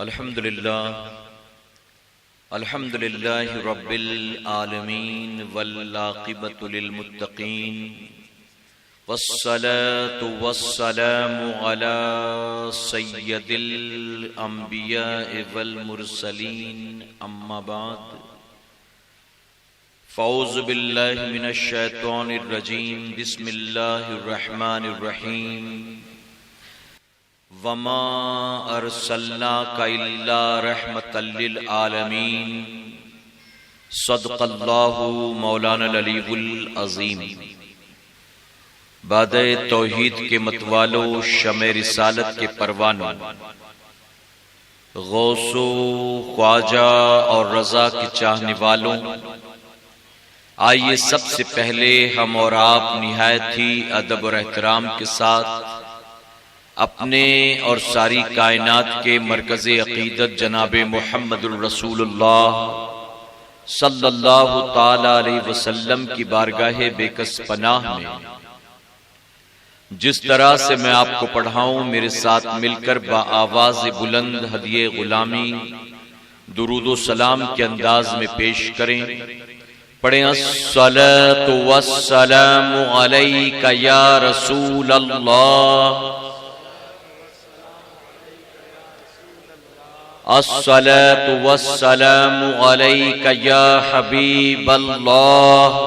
الحمد للہ رب العالمین والعاقبۃ للمتقین والصلاة والسلام علی سید الانبیاء والمرسلین اما بعد فاعوذ باللہ من الشیطان الرجیم بسم اللہ الرحمن الرحیم وما ارسلناک الا رحمۃ للعالمین صدق اللہ مولانا العلی العظیم۔ بادِ توحید کے متوالو، شمع رسالت کے پروانوں، غوث و خواجہ اور رضا کے چاہنے والوں، آئیے سب سے پہلے ہم اور آپ نہایت ہی ادب اور احترام کے ساتھ اپنے اور ساری کائنات کے مرکز عقیدت جناب محمد الرسول اللہ صلی اللہ تعالی علیہ وسلم کی بارگاہ بے کس پناہ میں جس طرح سے میں آپ کو پڑھاؤں میرے ساتھ مل کر بآواز بلند ہدیہ غلامی درود و سلام کے انداز میں پیش کریں۔ پڑھیں الصلاۃ والسلام علیک یا رسول اللہ، الصلاۃ والسلام علیک یا حبیب اللہ،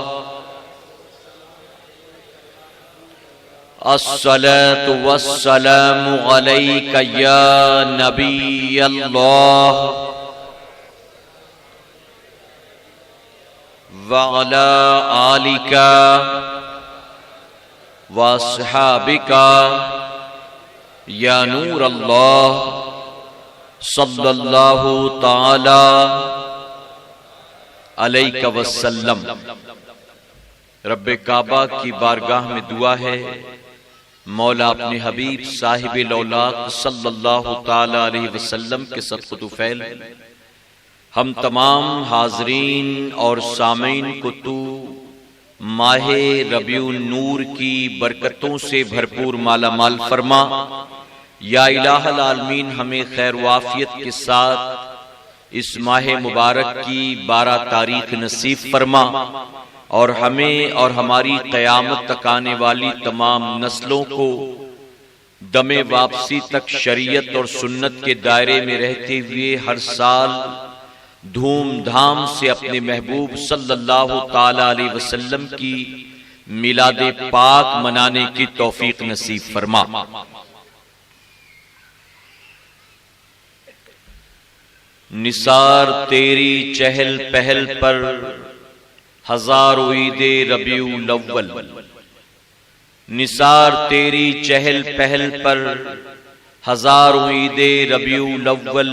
الصلاۃ والسلام علیک یا نبی اللہ، وعلی آلک واصحابک یا نور اللہ صلی اللہ تعالی علیہ وسلم۔ رب کعبہ کی بارگاہ میں دعا ہے مولا اپنے حبیب صاحب الاولاق صلی اللہ تعالی علیہ وسلم کے صدقۃ فعل ہم تمام حاضرین اور سامعین کو تو ماہ ربیع النور کی برکتوں سے بھرپور مالا مال فرما۔ یا الہ العالمین ہمیں خیر و عافیت کے ساتھ اس ماہ مبارک کی 12 تاریخ نصیب فرما، اور ہمیں اور ہماری قیامت تک آنے والی تمام نسلوں کو دم واپسی تک شریعت اور سنت کے دائرے میں رہتے ہوئے ہر سال دھوم دھام سے اپنے محبوب صلی اللہ تعالی علیہ وسلم کی میلاد پاک منانے کی توفیق نصیب فرما۔ نثار تیری چہل پہل پر ہزاروں عید ربیع الاول، نثار تیری چہل پہل پر ہزاروں عید ربیع الاول،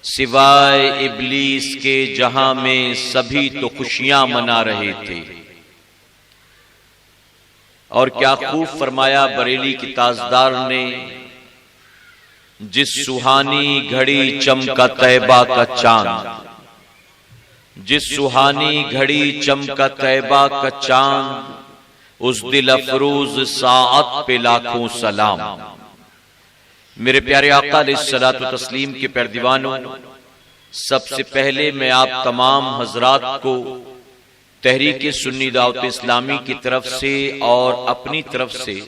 سوائے ابلیس کے جہاں میں سبھی تو خوشیاں منا رہے تھے۔ اور کیا خوب فرمایا بریلی کی تاجدار نے، جس سہانی گھڑی چمکا طیبہ کا چاند، جس سہانی گھڑی چمکا طیبہ کا چاند، اس دل افروز ساعت پہ لاکھوں سلام۔ میرے پیارے آقا علیہ الصلوۃ والتسلیم کے پیارے دیوانوں، سب سے پہلے میں آپ تمام حضرات کو تحریک سنی دعوت اسلامی کی طرف سے اور اپنی طرف سے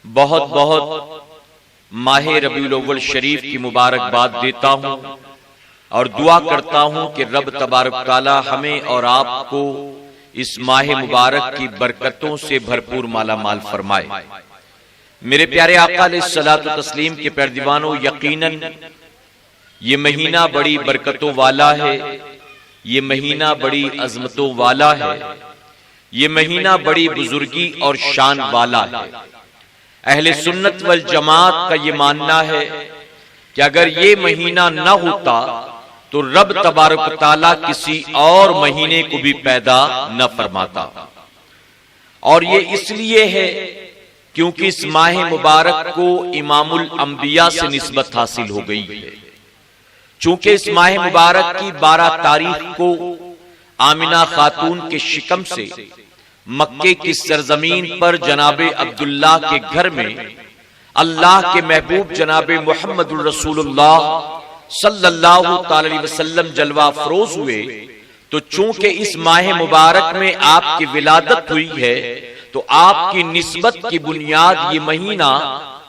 بہت بہت ماہ ربیع الاول شریف کی مبارکباد دیتا ہوں، اور دعا کرتا ہوں کہ رب تبارک تعالی ہمیں اور آپ کو اس ماہ مبارک کی برکتوں سے بھرپور مالا مال فرمائے۔ میرے پیارے آقا علیہ الصلوۃ والتسلیم کے پیارے دیوانوں، یقیناً یہ مہینہ بڑی برکتوں والا ہے، یہ مہینہ بڑی عظمتوں والا ہے، یہ مہینہ بڑی بزرگی اور شان والا ہے۔ اہل سنت والجماعت کا یہ ماننا ہے کہ اگر یہ مہینہ نہ ہوتا تو رب تبارک و تعالیٰ کسی اور مہینے کو بھی پیدا نہ فرماتا، اور یہ اس لیے ہے کیونکہ اس ماہ مبارک کو امام الانبیاء سے نسبت حاصل ہو گئی ہے۔ چونکہ اس ماہ مبارک کی 12 تاریخ کو آمنہ خاتون کے شکم سے مکے کی سرزمین پر جناب عبداللہ کے گھر میں اللہ کے محبوب جناب محمد الرسول اللہ صلی اللہ تعالی علیہ وسلم جلوہ افروز ہوئے تو چونکہ اس ماہ مبارک میں آپ کی ولادت ہوئی ہے تو آپ کی نسبت کی بنیاد یہ مہینہ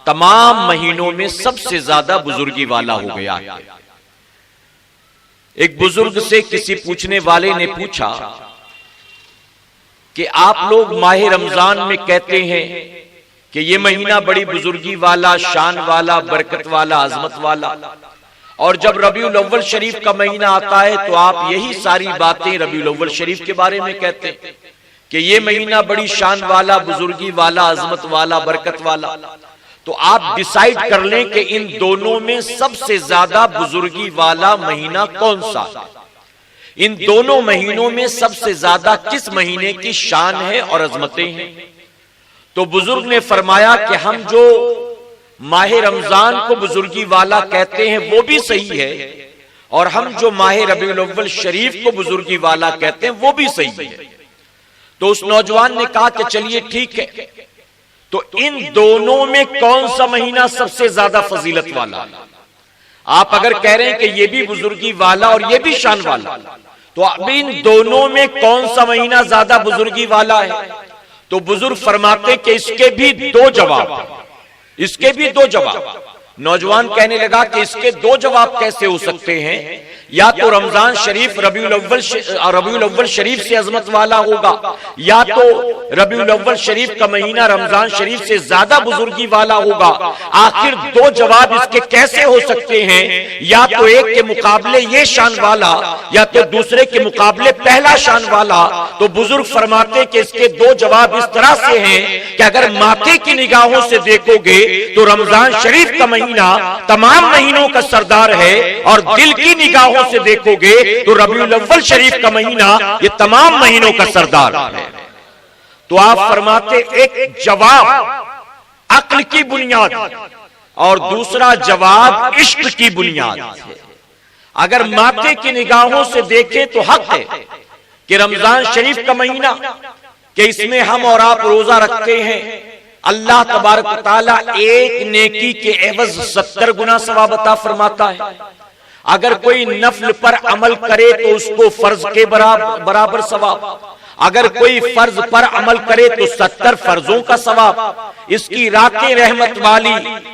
تمام مہینوں میں سب سے زیادہ بزرگی والا ہو گیا ہے۔ ایک بزرگ سے کسی پوچھنے والے نے پوچھا کہ آپ لوگ ماہ رمضان میں کہتے ہیں کہ یہ مہینہ بڑی بزرگی والا، شان والا، برکت والا، عظمت والا، اور جب ربیع الاول شریف کا مہینہ آتا ہے تو آپ یہی ساری باتیں ربیع الاول شریف کے بارے میں کہتے ہیں کہ یہ مہینہ بڑی شان والا، بزرگی والا، عظمت والا، برکت والا، تو آپ ڈیسائیڈ کر لیں کہ ان دونوں میں سب سے زیادہ بزرگی والا مہینہ کون سا ہے؟ ان دونوں مہینوں میں سب سے زیادہ کس مہینے کی شان ہے اور عظمتیں ہیں؟ تو بزرگ نے فرمایا کہ ہم جو ماہ رمضان کو بزرگی والا کہتے ہیں وہ بھی صحیح ہے، اور ہم جو ماہ ربیع الاول شریف کو بزرگی والا کہتے ہیں وہ بھی صحیح ہے۔ تو اس نوجوان نے کہا کہ چلیے ٹھیک ہے، تو ان دونوں میں کون سا مہینہ سب سے زیادہ فضیلت والا ہے؟ آپ اگر کہہ رہے ہیں کہ یہ بھی بزرگی والا اور یہ بھی شان والا، تو اب ان دونوں میں کون سا مہینہ زیادہ بزرگی والا ہے؟ تو بزرگ فرماتے کہ اس کے بھی دو جواب، اس کے بھی دو جواب۔ نوجوان کہنے لگا کہ اس کے دو جواب کیسے ہو سکتے ہیں؟ یا تو رمضان شریف ربیع الاول شریف سے عظمت والا ہوگا، یا تو ربیع الاول شریف کا مہینہ رمضان شریف سے زیادہ بزرگی والا ہوگا۔ آخر دو جواب اس کے کیسے ہو سکتے ہیں؟ یا تو ایک کے مقابلے یہ شان والا، یا تو دوسرے کے مقابلے پہلا شان والا۔ تو بزرگ فرماتے کہ اس کے دو جواب اس طرح سے ہیں کہ اگر ماتھے کی نگاہوں سے دیکھو گے تو رمضان شریف کا مہینہ تمام مہینوں کا سردار ہے، اور دل کی نگاہوں سے دیکھو گے تو ربیع الاول شریف کا مہینہ یہ تمام مہینوں کا سردار ہے۔ تو آپ فرماتے ایک جواب عقل کی بنیاد اور دوسرا جواب عشق کی بنیاد ہے۔ اگر ماتھے کی نگاہوں سے دیکھیں تو حق ہے کہ رمضان شریف کا مہینہ کہ اس میں ہم اور آپ روزہ رکھتے ہیں، اللہ تبارک و تعالیٰ ایک نیکی کے عوض 70 گنا ثواب عطا فرماتا ہے۔ اگر کوئی نفل پر عمل کرے تو اس کو فرض کے برابر ثواب، اگر کوئی فرض پر عمل کرے تو 70 فرضوں کا ثواب، اس کی راتیں رحمت والی،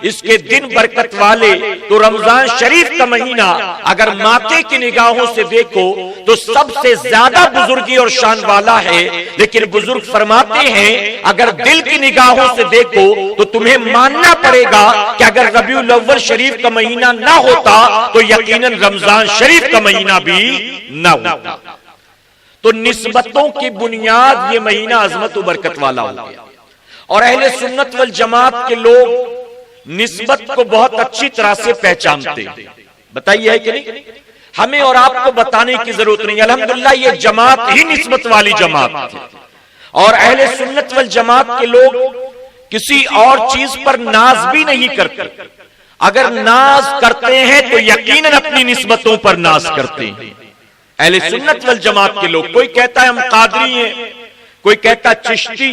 اس کے دن برکت والے۔ تو رمضان شریف کا مہینہ اگر ماتھے کی نگاہوں سے دیکھو تو سب سے زیادہ بزرگی اور شان والا ہے، لیکن بزرگ فرماتے ہیں اگر دل کی نگاہوں سے دیکھو تو تمہیں ماننا پڑے گا کہ اگر ربیع الاول شریف کا مہینہ نہ ہوتا تو یقیناً رمضان شریف کا مہینہ بھی نہ ہوتا۔ تو نسبتوں کی بنیاد یہ مہینہ عظمت و برکت والا ہو گیا، اور اہل سنت والجماعت کے لوگ نسبت کو بہت اچھی طرح سے پہچانتے ہیں۔ بتائیے ہے کہ نہیں؟ ہمیں اور آپ کو بتانے کی ضرورت نہیں، الحمدللہ یہ جماعت ہی نسبت والی جماعت ہے، اور اہل سنت والجماعت کے لوگ کسی اور چیز پر ناز بھی نہیں کرتے۔ اگر ناز کرتے ہیں تو یقیناً اپنی نسبتوں پر ناز کرتے ہیں۔ اہل سنت والجماعت کے لوگ، کوئی کہتا ہے ہم قادری ہیں، کوئی کہتا ہے چشتی،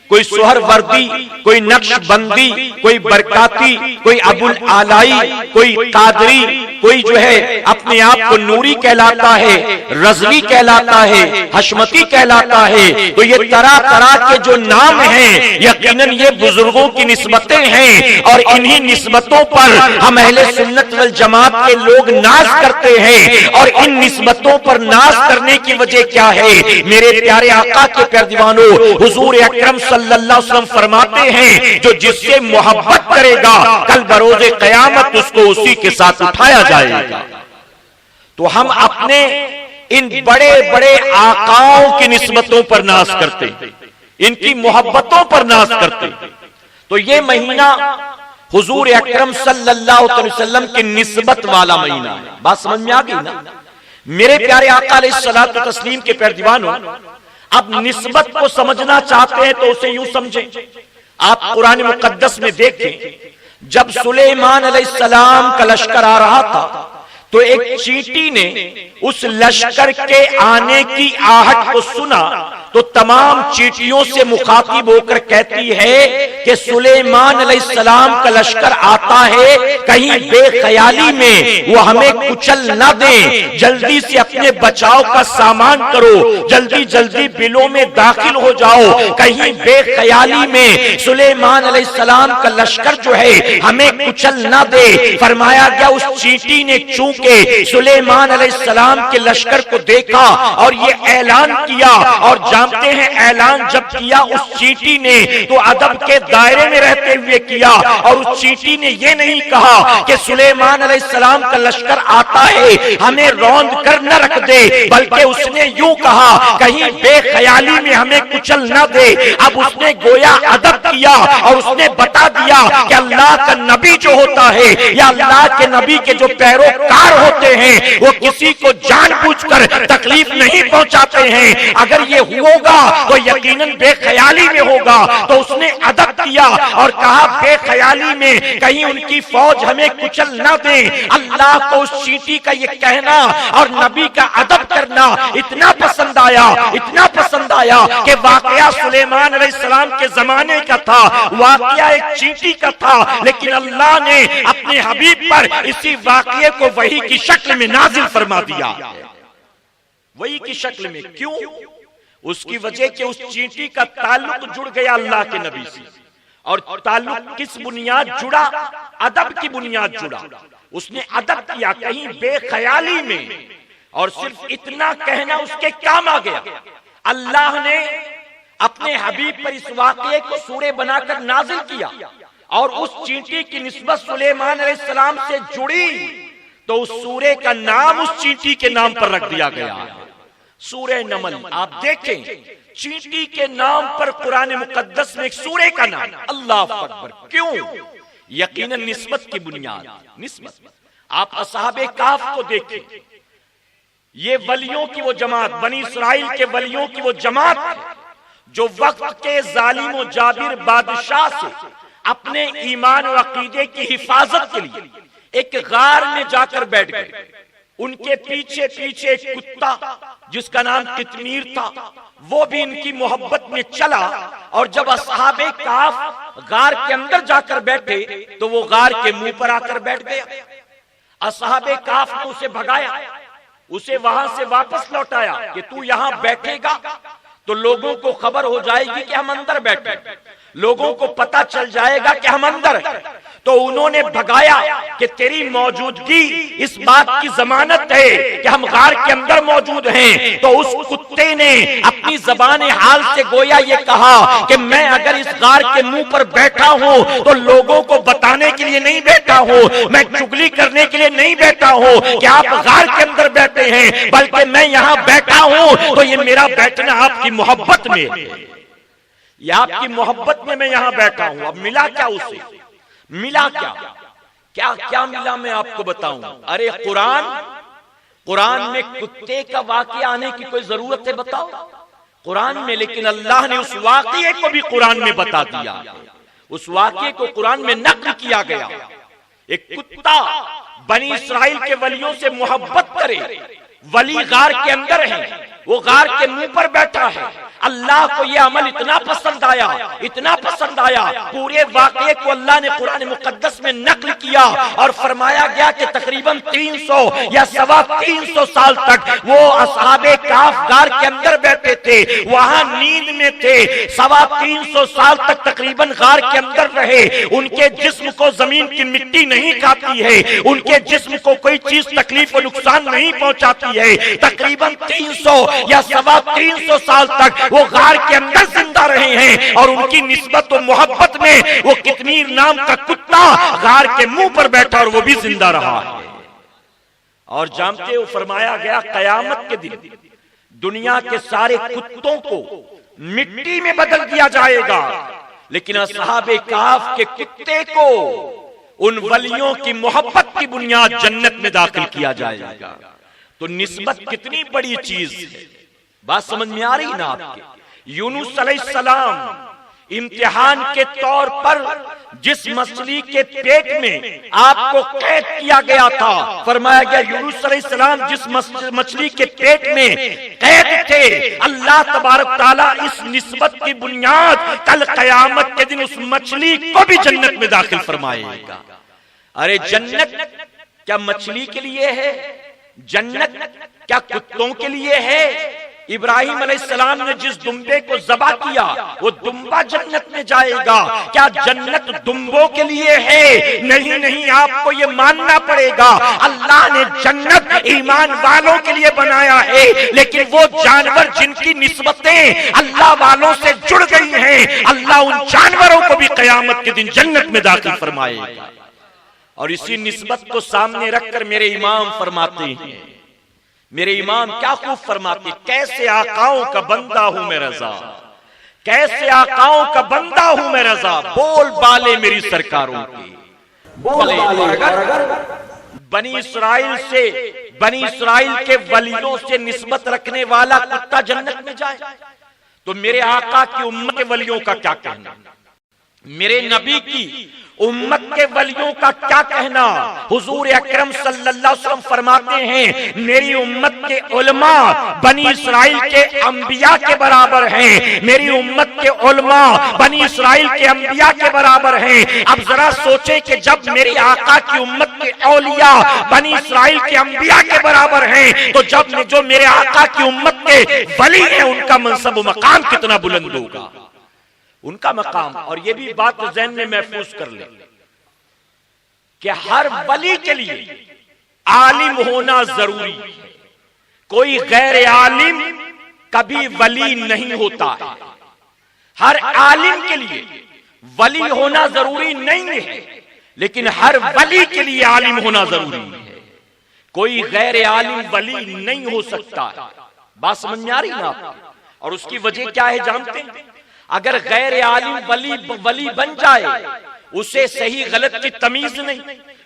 کوئی سہر وردی، کوئی نقش بندی، کوئی برکاتی، کوئی ابو العلائی، کوئی قادری، کوئی جو ہے اپنے آپ کو نوری کہلاتا ہے، رضوی کہلاتا ہے، حشمتی کہلاتا ہے۔ تو یہ طرح طرح کے جو نام ہیں یقیناً یہ بزرگوں کی نسبتیں ہیں، اور انہی نسبتوں پر ہم اہل سنت والجماعت کے لوگ ناز کرتے ہیں۔ اور ان نسبتوں پر ناز کرنے کی وجہ کیا ہے؟ میرے پیارے آقا کے پیارے دیوانوں، حضور اکرم صلی اللہ علیہ وسلم فرماتے ہیں جو جس سے محبت کرے گا کل بروز قیامت اس کو اسی کے ساتھ اٹھایا جائے گا۔ تو ہم اپنے ان بڑے بڑے آقاؤں کی نسبتوں پر ناز کرتے ہیں، ان کی محبتوں پر ناز کرتے ہیں۔ تو یہ مہینہ حضور اکرم صلی اللہ علیہ وسلم کی نسبت والا مہینہ ہے۔ بات سمجھ میں آ گئی نا؟ میرے پیارے آقا علیہ الصلوۃ والتسلیم کے پیارے دیوانوں، اب نسبت کو سمجھنا چاہتے ہیں تو اسے یوں سمجھیں۔ آپ قرآن مقدس میں دیکھیں، جب سلیمان علیہ السلام کا لشکر آ رہا تھا تو ایک چیٹی نے اس لشکر کے آنے کی آہٹ کو سنا تو تمام چیٹیوں سے مخاطب ہو کر کہتی ہے کہ سلیمان علیہ السلام کا لشکر آتا ہے، کہیں بے خیالی میں وہ ہمیں کچل نہ دیں، جلدی سے اپنے بچاؤ کا سامان کرو، جلدی جلدی بلوں میں داخل ہو جاؤ، کہیں بے خیالی میں سلیمان علیہ السلام کا لشکر جو ہے ہمیں کچل نہ دے۔ فرمایا گیا اس چیٹی نے چونکہ سلیمان علیہ السلام کے لشکر کو دیکھا اور یہ اعلان کیا، اور جانتے ہیں اعلان جب کیا اس چیٹی نے تو ادب کے دائرے میں رہتے ہوئے کیا، اور اس چیٹی نے یہ نہیں کہا کہ سلیمان علیہ السلام کا لشکر آتا ہے ہمیں روند کر نہ رکھ دے، بلکہ اس نے یوں کہا کہیں بے خیالی میں ہمیں کچل نہ دے۔ اب اس نے گویا ادب کیا اور اس نے بتا دیا کہ اللہ کا نبی جو ہوتا ہے یا اللہ کے نبی کے جو پیروکار ہوتے ہیں وہ کسی کو جان بوجھ کر تکلیف نہیں پہنچاتے ہیں، اگر یہ ہوگا تو یقیناً بے خیالی میں ہوگا۔ تو اس نے ادب کیا اور کہا بے خیالی میں کہیں ان کی فوج ہمیں کچل نہ دے۔ اللہ کو اس چیٹی کا یہ کہنا اور نبی کا ادب کرنا اتنا پسند آیا، اتنا پسند آیا کہ واقعہ سلیمان علیہ السلام کے زمانے کا تھا، واقعہ ایک چیٹی کا تھا، لیکن اللہ نے اپنے حبیب پر اسی واقعے کو وحی کی شکل میں نازل فرما دیا، وحی کی شکل میں۔ کیوں؟ اس کی وجہ کہ اس چیٹی کا تعلق جڑ گیا اللہ کے نبی سے، اور تعلق کس بنیاد جڑا؟ ادب کی بنیاد جڑا۔ اس نے ادب کیا کہیں بے خیالی میں، اور صرف اتنا کہنا اس کے کام آ گیا۔ اللہ نے اپنے حبیب پر اس واقعے کو سورہ بنا کر نازل کیا، اور اس چیٹی کی نسبت سلیمان علیہ السلام سے جڑی تو اس سورہ کا نام اس چیٹی کے نام پر رکھ دیا گیا، سورہ نمل۔ آپ دیکھیں چیٹی کے نام پر قرآن مقدس میں ایک سورہ کا نام، اللہ اکبر۔ کیوں؟ یقیناً نسبت کی بنیاد، نسبت۔ آپ اصحاب کہف کو دیکھیں، یہ ولیوں کی وہ جماعت، بنی اسرائیل کے ولیوں کی وہ جماعت جو وقت کے ظالم و جابر بادشاہ سے اپنے ایمان و عقیدے کی حفاظت کے لیے ایک غار میں جا کر بیٹھ گئے۔ ان کے پیچھے پیچھے ایک کتا جس کا نام قطمیر تھا وہ بھی ان کی محبت میں چلا، اور جب اصحاب کہف غار کے اندر جا کر بیٹھے تو وہ غار کے منہ پر آ کر بیٹھ گیا۔ اصحاب کہف نے اسے بھگایا، اسے وہاں سے واپس لوٹایا کہ تو یہاں بیٹھے گا تو لوگوں کو خبر ہو جائے گی کہ ہم اندر بیٹھے، لوگوں کو پتا چل جائے گا کہ ہم اندر ہیں۔ تو انہوں نے بھگایا کہ تیری موجودگی اس بات کی ضمانت ہے کہ ہم غار کے اندر موجود ہیں۔ تو اس کتے نے اپنی زبان حال سے گویا یہ کہا کہ میں اگر اس غار کے منہ پر بیٹھا ہوں تو لوگوں کو بتانے کے لیے نہیں بیٹھا ہوں، میں چگلی کرنے کے لیے نہیں بیٹھا ہوں کہ آپ غار کے اندر بیٹھے ہیں، بلکہ میں یہاں بیٹھا ہوں تو یہ میرا بیٹھنا آپ کی محبت میں، یہ آپ کی محبت میں یہاں بیٹھا ہوں۔ اب ملا کیا اسے؟ ملا کیا ملا میں آپ کو بتاؤں۔ ارے قرآن میں کتے کا واقعہ آنے کی کوئی ضرورت ہے بتاؤ قرآن میں؟ لیکن اللہ نے اس واقعے کو بھی قرآن میں بتا دیا، اس واقعے کو قرآن میں نقل کیا گیا۔ ایک کتا بنی اسرائیل کے ولیوں سے محبت کرے، ولی غار کے اندر ہے، وہ غار کے منہ پر بیٹھا ہے۔ اللہ کو یہ عمل اتنا پسند آیا، اتنا پسند آیا، پورے واقعے کو اللہ نے قرآن مقدس میں نقل کیا، اور فرمایا گیا کہ تقریباً 300 یا 350 سال تک وہ اصحاب کہف غار کے اندر بیٹھے تھے، وہاں نیند میں تھے، 350 سال تک تقریباً غار کے اندر رہے۔ ان کے جسم کو زمین کی مٹی نہیں کھاتی ہے، ان کے جسم کو کوئی چیز تکلیف و نقصان نہیں پہنچاتی ہے۔ تقریباً 300 یا 350 سال تک وہ غار کے اندر زندہ رہے ہیں، اور ان کی نسبت و محبت میں وہ قطمیر نام کا کتا غار کے منہ پر بیٹھا اور وہ بھی زندہ رہا ہے۔ اور جانتے ہو فرمایا گیا قیامت کے دن دنیا کے سارے کتوں کو مٹی میں بدل دیا جائے گا، لیکن اصحاب کہف کے کتے کو ان ولیوں کی محبت کی بنیاد جنت میں داخل کیا جائے گا۔ تو نسبت کتنی بڑی چیز ہے، بات سمجھ میں آ رہی نا آپ کے؟ یونس علیہ السلام امتحان کے طور پر جس مچھلی کے پیٹ میں آپ کو قید کیا گیا تھا، فرمایا گیا یونس علیہ السلام جس مچھلی کے پیٹ میں قید تھے، اللہ تبارک تعالیٰ اس نسبت کی بنیاد کل قیامت کے دن اس مچھلی کو بھی جنت میں داخل فرمائے گا۔ ارے جنت کیا مچھلی کے لیے ہے؟ جنت کیا کتوں کے لیے ہے؟ ابراہیم علیہ السلام نے جس دمبے کو ذبح کیا وہ دمبا جنت میں جائے گا۔ کیا جنت دمبوں کے لیے ہے؟ نہیں نہیں، آپ کو یہ ماننا پڑے گا اللہ نے جنت ایمان والوں کے لیے بنایا ہے، لیکن وہ جانور جن کی نسبتیں اللہ والوں سے جڑ گئی ہیں، اللہ ان جانوروں کو بھی قیامت کے دن جنت میں داخل فرمائے گا۔ اور اسی نسبت کو سامنے رکھ کر میرے امام فرماتے ہیں، میرے امام کیا خوب فرماتے، کیسے آقاؤں کا بندہ ہوں میں رضا، کیسے آقاؤں کا بندہ ہوں میں رضا، بول بالے میری سرکاروں کی بولے۔ اور اگر بنی اسرائیل کے ولیوں سے نسبت رکھنے والا کتا جنت میں جائے تو میرے آقا کی امت کے ولیوں کا کیا کہنا، میرے نبی کی امت کے ولیوں کا کیا کہنا۔ حضور اکرم صلی اللہ علیہ وسلم فرماتے ہیں میری امت کے علماء بنی اسرائیل کے انبیاء کے برابر ہیں، میری امت کے علماء بنی اسرائیل کے انبیاء کے برابر ہیں۔ اب ذرا سوچیں کہ جب میری آقا کی امت کے اولیاء بنی اسرائیل کے انبیاء کے برابر ہیں تو جو میرے آقا کی امت کے ولی ہیں ان کا منصب و مقام کتنا بلند ہوگا، ان کا مقام۔ اور یہ بھی بات ذہن میں محفوظ کر لیں کہ ہر ولی کے لیے عالم ہونا ضروری ہے، کوئی غیر عالم کبھی ولی نہیں ہوتا ہے۔ ہر عالم کے لیے ولی ہونا ضروری نہیں ہے، لیکن ہر ولی کے لیے عالم ہونا ضروری ہے، کوئی غیر عالم ولی نہیں ہو سکتا ہے۔ بات سمجھ میں آ رہی نا آپ کو؟ اور اس کی وجہ کیا ہے جانتے ہیں؟ اگر غیر عالم ولی بن جائے، اسے صحیح غلط کی تمیز نہیں،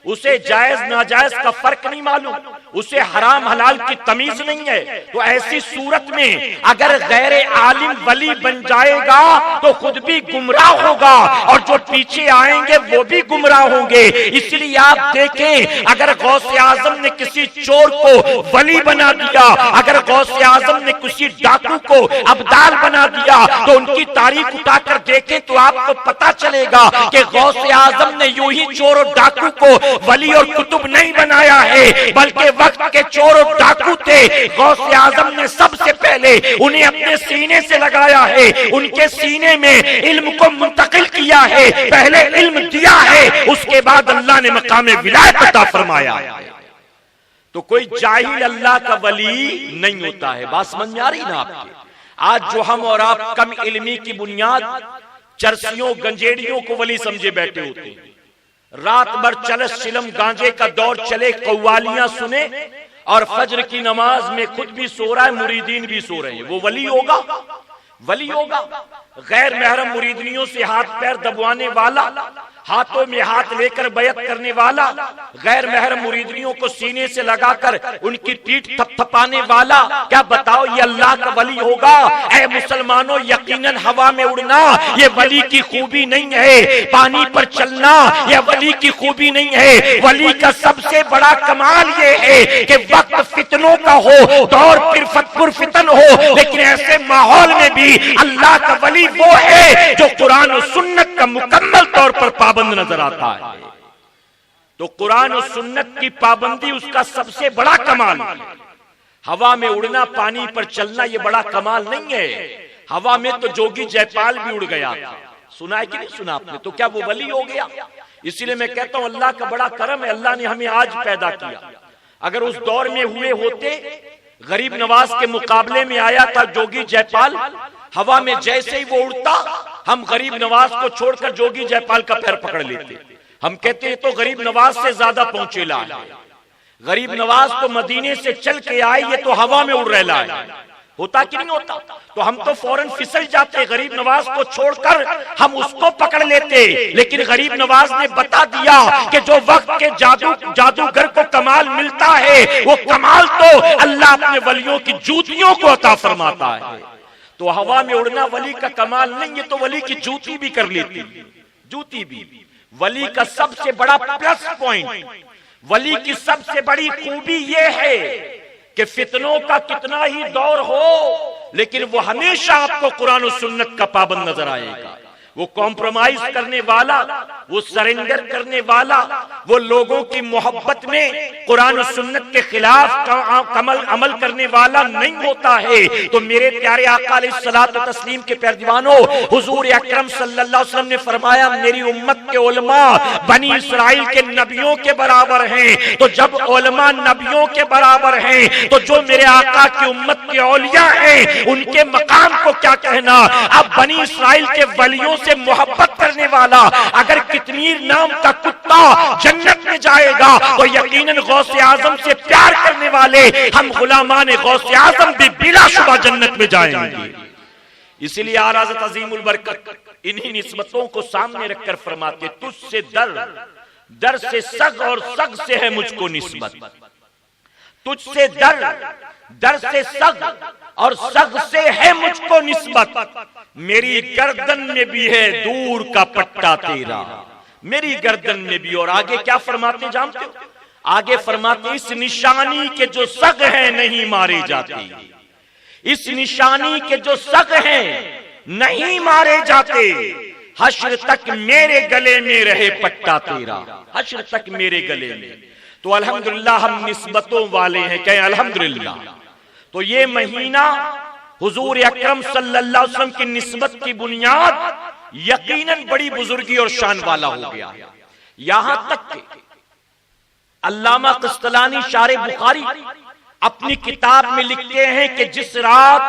اسے جائز ناجائز کا فرق نہیں معلوم، اسے حرام حلال کی تمیز نہیں ہے، تو ایسی صورت میں اگر غیر عالم ولی بن جائے گا تو خود بھی گمراہ ہوگا اور جو پیچھے آئیں گے وہ بھی گمراہ ہوں گے۔ اس لیے آپ دیکھیں اگر غوث اعظم نے کسی چور کو ولی بنا دیا، اگر غوث اعظم نے کسی ڈاکو کو ابدال بنا دیا تو ان کی تاریخ اٹھا کر دیکھیں تو آپ کو پتا چلے گا کہ غوث اعظم نے یوں ہی چور اور ڈاکو کو ولی اور کتب نہیں بنایا ہے، بلکہ وقت کے چور اور ڈاکو تھے، غوث اعظم نے سب سے پہلے انہیں اپنے سینے سے لگایا ہے، ان کے سینے میں علم کو منتقل کیا ہے، پہلے علم دیا ہے، اس کے بعد اللہ نے مقام ولایت عطا فرمایا ہے۔ تو کوئی جاہل اللہ کا ولی نہیں ہوتا ہے۔ بات سمجھ میں آ رہی نا آپ کے؟ آج جو ہم اور آپ کم علمی کی بنیاد چرسیوں گنجیڑیوں کو ولی سمجھے بیٹھے ہوتے ہیں، رات بھر چلس چلم گانجے کا دور چلے، قوالیاں سنے اور فجر کی نماز میں خود بھی سو رہا ہے، مریدین بھی سو رہے ہیں، وہ ولی ہوگا؟ ولی ہوگا؟ غیر محرم مریدنیوں سے ہاتھ پیر دبوانے والا، ہاتھوں میں ہاتھ لے کر بیعت کرنے والا، غیر محرم مریدنیوں کو سینے سے لگا کر ان کی پیٹھ تھپ تھپانے والا، کیا بتاؤ یہ اللہ کا ولی ہوگا؟ اے مسلمانوں، یقیناً ہوا میں اڑنا یہ ولی کی خوبی نہیں ہے، پانی پر چلنا یہ ولی کی خوبی نہیں ہے۔ ولی کا سب سے بڑا کمال یہ ہے کہ وقت فتنوں کا ہو، دور پر فتن ہو، لیکن ایسے ماحول میں بھی اللہ کا ولی وہ ہے جو قرآن و سنت کا مکمل طور پر پابند نظر آتا ہے۔ تو قرآن و سنت کی پابندی اس کا سب سے بڑا کمال ہے۔ ہوا میں اڑنا، پانی پر چلنا یہ بڑا کمال نہیں ہے۔ ہوا میں تو جوگی جے پال بھی اڑ گیا تھا، سنا ہے کہ نہیں سنا آپ نے؟ تو کیا وہ ولی ہو گیا؟ اسی لیے میں کہتا ہوں اللہ کا بڑا کرم ہے، اللہ نے ہمیں آج پیدا کیا۔ اگر اس دور میں ہوئے ہوتے، غریب نواز کے مقابلے میں آیا تھا جوگی جے پال، ہوا میں جیسے ہی وہ اڑتا ہم غریب نواز کو چھوڑ کر جوگی جے پال کا پیر پکڑ لیتے، ہم کہتے ہیں تو غریب نواز سے زیادہ پہنچے لا ہے، غریب نواز تو مدینے سے چل کے آئے، یہ تو ہوا میں اڑ رہا ہے، ہوتا کہ نہیں ہوتا؟ تو ہم تو فوراً پھسل جاتے، غریب نواز کو چھوڑ کر ہم اس کو پکڑ لیتے، لیکن غریب نواز نے بتا دیا کہ جو وقت کے جادوگر کو کمال ملتا ہے وہ کمال تو اللہ اپنے ولیوں کی جوتیوں کو عطا فرماتا ہے۔ تو ہوا میں اڑنا ولی کا کمال نہیں، یہ تو ولی کی جوتی بھی کر لیتی، جوتی بھی۔ ولی کا سب سے بڑا پلس پوائنٹ، ولی کی سب سے بڑی خوبی یہ ہے کہ فتنوں کا کتنا ہی دور ہو لیکن وہ ہمیشہ آپ کو قرآن و سنت کا پابند نظر آئے گا۔ وہ کمپرومائز کرنے والا، وہ سرنڈر کرنے والا، وہ لوگوں کی محبت میں قرآن و سنت کے خلاف عمل کرنے والا نہیں ہوتا ہے۔ تو میرے پیارے آقا علیہ الصلوۃ والتسلیم کے پیروانوں، حضور اکرم صلی اللہ علیہ وسلم نے فرمایا میری امت کے علماء بنی اسرائیل کے نبیوں کے برابر ہیں۔ تو جب علماء نبیوں کے برابر ہیں تو جو میرے آقا کی امت کے اولیاء ہیں ان کے مقام کو کیا کہنا۔ اب بنی اسرائیل کے ولیوں سے محبت کرنے والا اگر کتنیر نام کا کتا جنت میں جائے گا تو یقیناً غوث اعظم سے پیار کرنے والے ہم غلامان غوث اعظم بھی بلا شبہ جنت میں جائیں گے۔ اسی لیے اعلی حضرت عظیم البرکت انہی نسبتوں کو سامنے رکھ کر فرماتے تجھ سے در سے سگ اور سگ سے ہے مجھ کو نسبت، تجھ سے در سے سگ اور سگ سے ہے مجھ کو نسبت، میری گردن میں بھی ہے دور کا پٹا تیرا، میری گردن میں بھی۔ اور آگے کیا فرماتے جانتے ہو؟ آگے فرماتے اس نشانی کے جو سگ ہیں نہیں مارے جاتے، اس نشانی کے جو سگ ہیں نہیں مارے جاتے، حشر تک میرے گلے میں رہے پٹا تیرا، حشر تک میرے گلے میں۔ تو الحمدللہ ہم نسبتوں والے ہیں، کہیں الحمدللہ۔ تو یہ مہینہ حضور اکرم صلی اللہ علیہ وسلم کی نسبت کی بنیاد یقیناً بڑی بزرگی اور شان والا ہو گیا، یہاں تک کہ علامہ قسطلانی شارح بخاری اپنی کتاب میں لکھتے ہیں کہ جس رات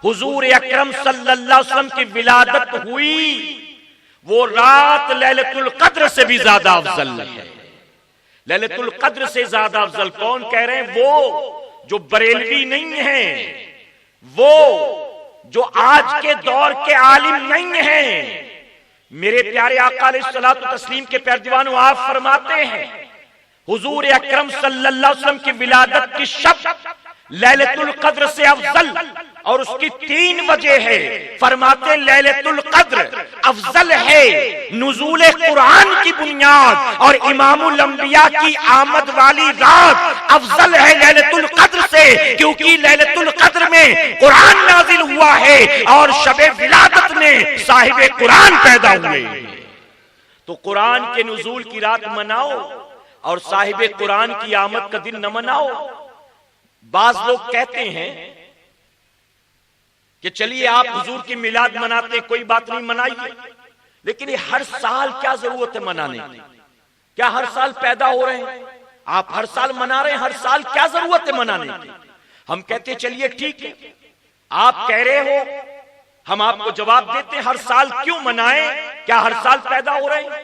حضور اکرم صلی اللہ علیہ وسلم کی ولادت ہوئی وہ رات لیلۃ القدر سے بھی زیادہ افضل ہے۔ لیلۃ القدر سے زیادہ افضل کون کہہ رہے ہیں؟ وہ جو بریلوی نہیں ہیں، وہ جو آج کے دور کے عالم نہیں ہیں۔ میرے پیارے آقا علیہ الصلوۃ والتسلیم کے پیروانوں آپ فرماتے ہیں حضور اکرم صلی اللہ علیہ وسلم کی ولادت کی شب لیلۃ القدر سے افضل، اور اس کی 3 وجہ ہے۔ فرماتے لیلۃ القدر افضل ہے نزول قرآن کی بنیاد، اور امام الانبیاء کی آمد والی رات افضل ہے لیلۃ القدر سے، کیونکہ لیلۃ القدر میں قرآن نازل ہوا ہے اور شب ولادت میں صاحب قرآن پیدا ہوئے۔ تو قرآن کے نزول کی رات مناؤ اور صاحب قرآن کی آمد کا دن نہ مناؤ۔ بعض لوگ کہتے ہیں کہ چلیے آپ حضور کی میلاد مناتے کوئی بات نہیں، منائیے، لیکن یہ ہر سال کیا ضرورت ہے منانے کی؟ کیا ہر سال پیدا ہو رہے ہیں؟ آپ ہر سال منا رہے ہیں، ہر سال کیا ضرورت ہے منانے کی؟ ہم کہتے چلیے ٹھیک ہے، آپ کہہ رہے ہو، ہم آپ کو جواب دیتے ہیں ہر سال کیوں منائیں؟ کیا ہر سال پیدا ہو رہے ہیں؟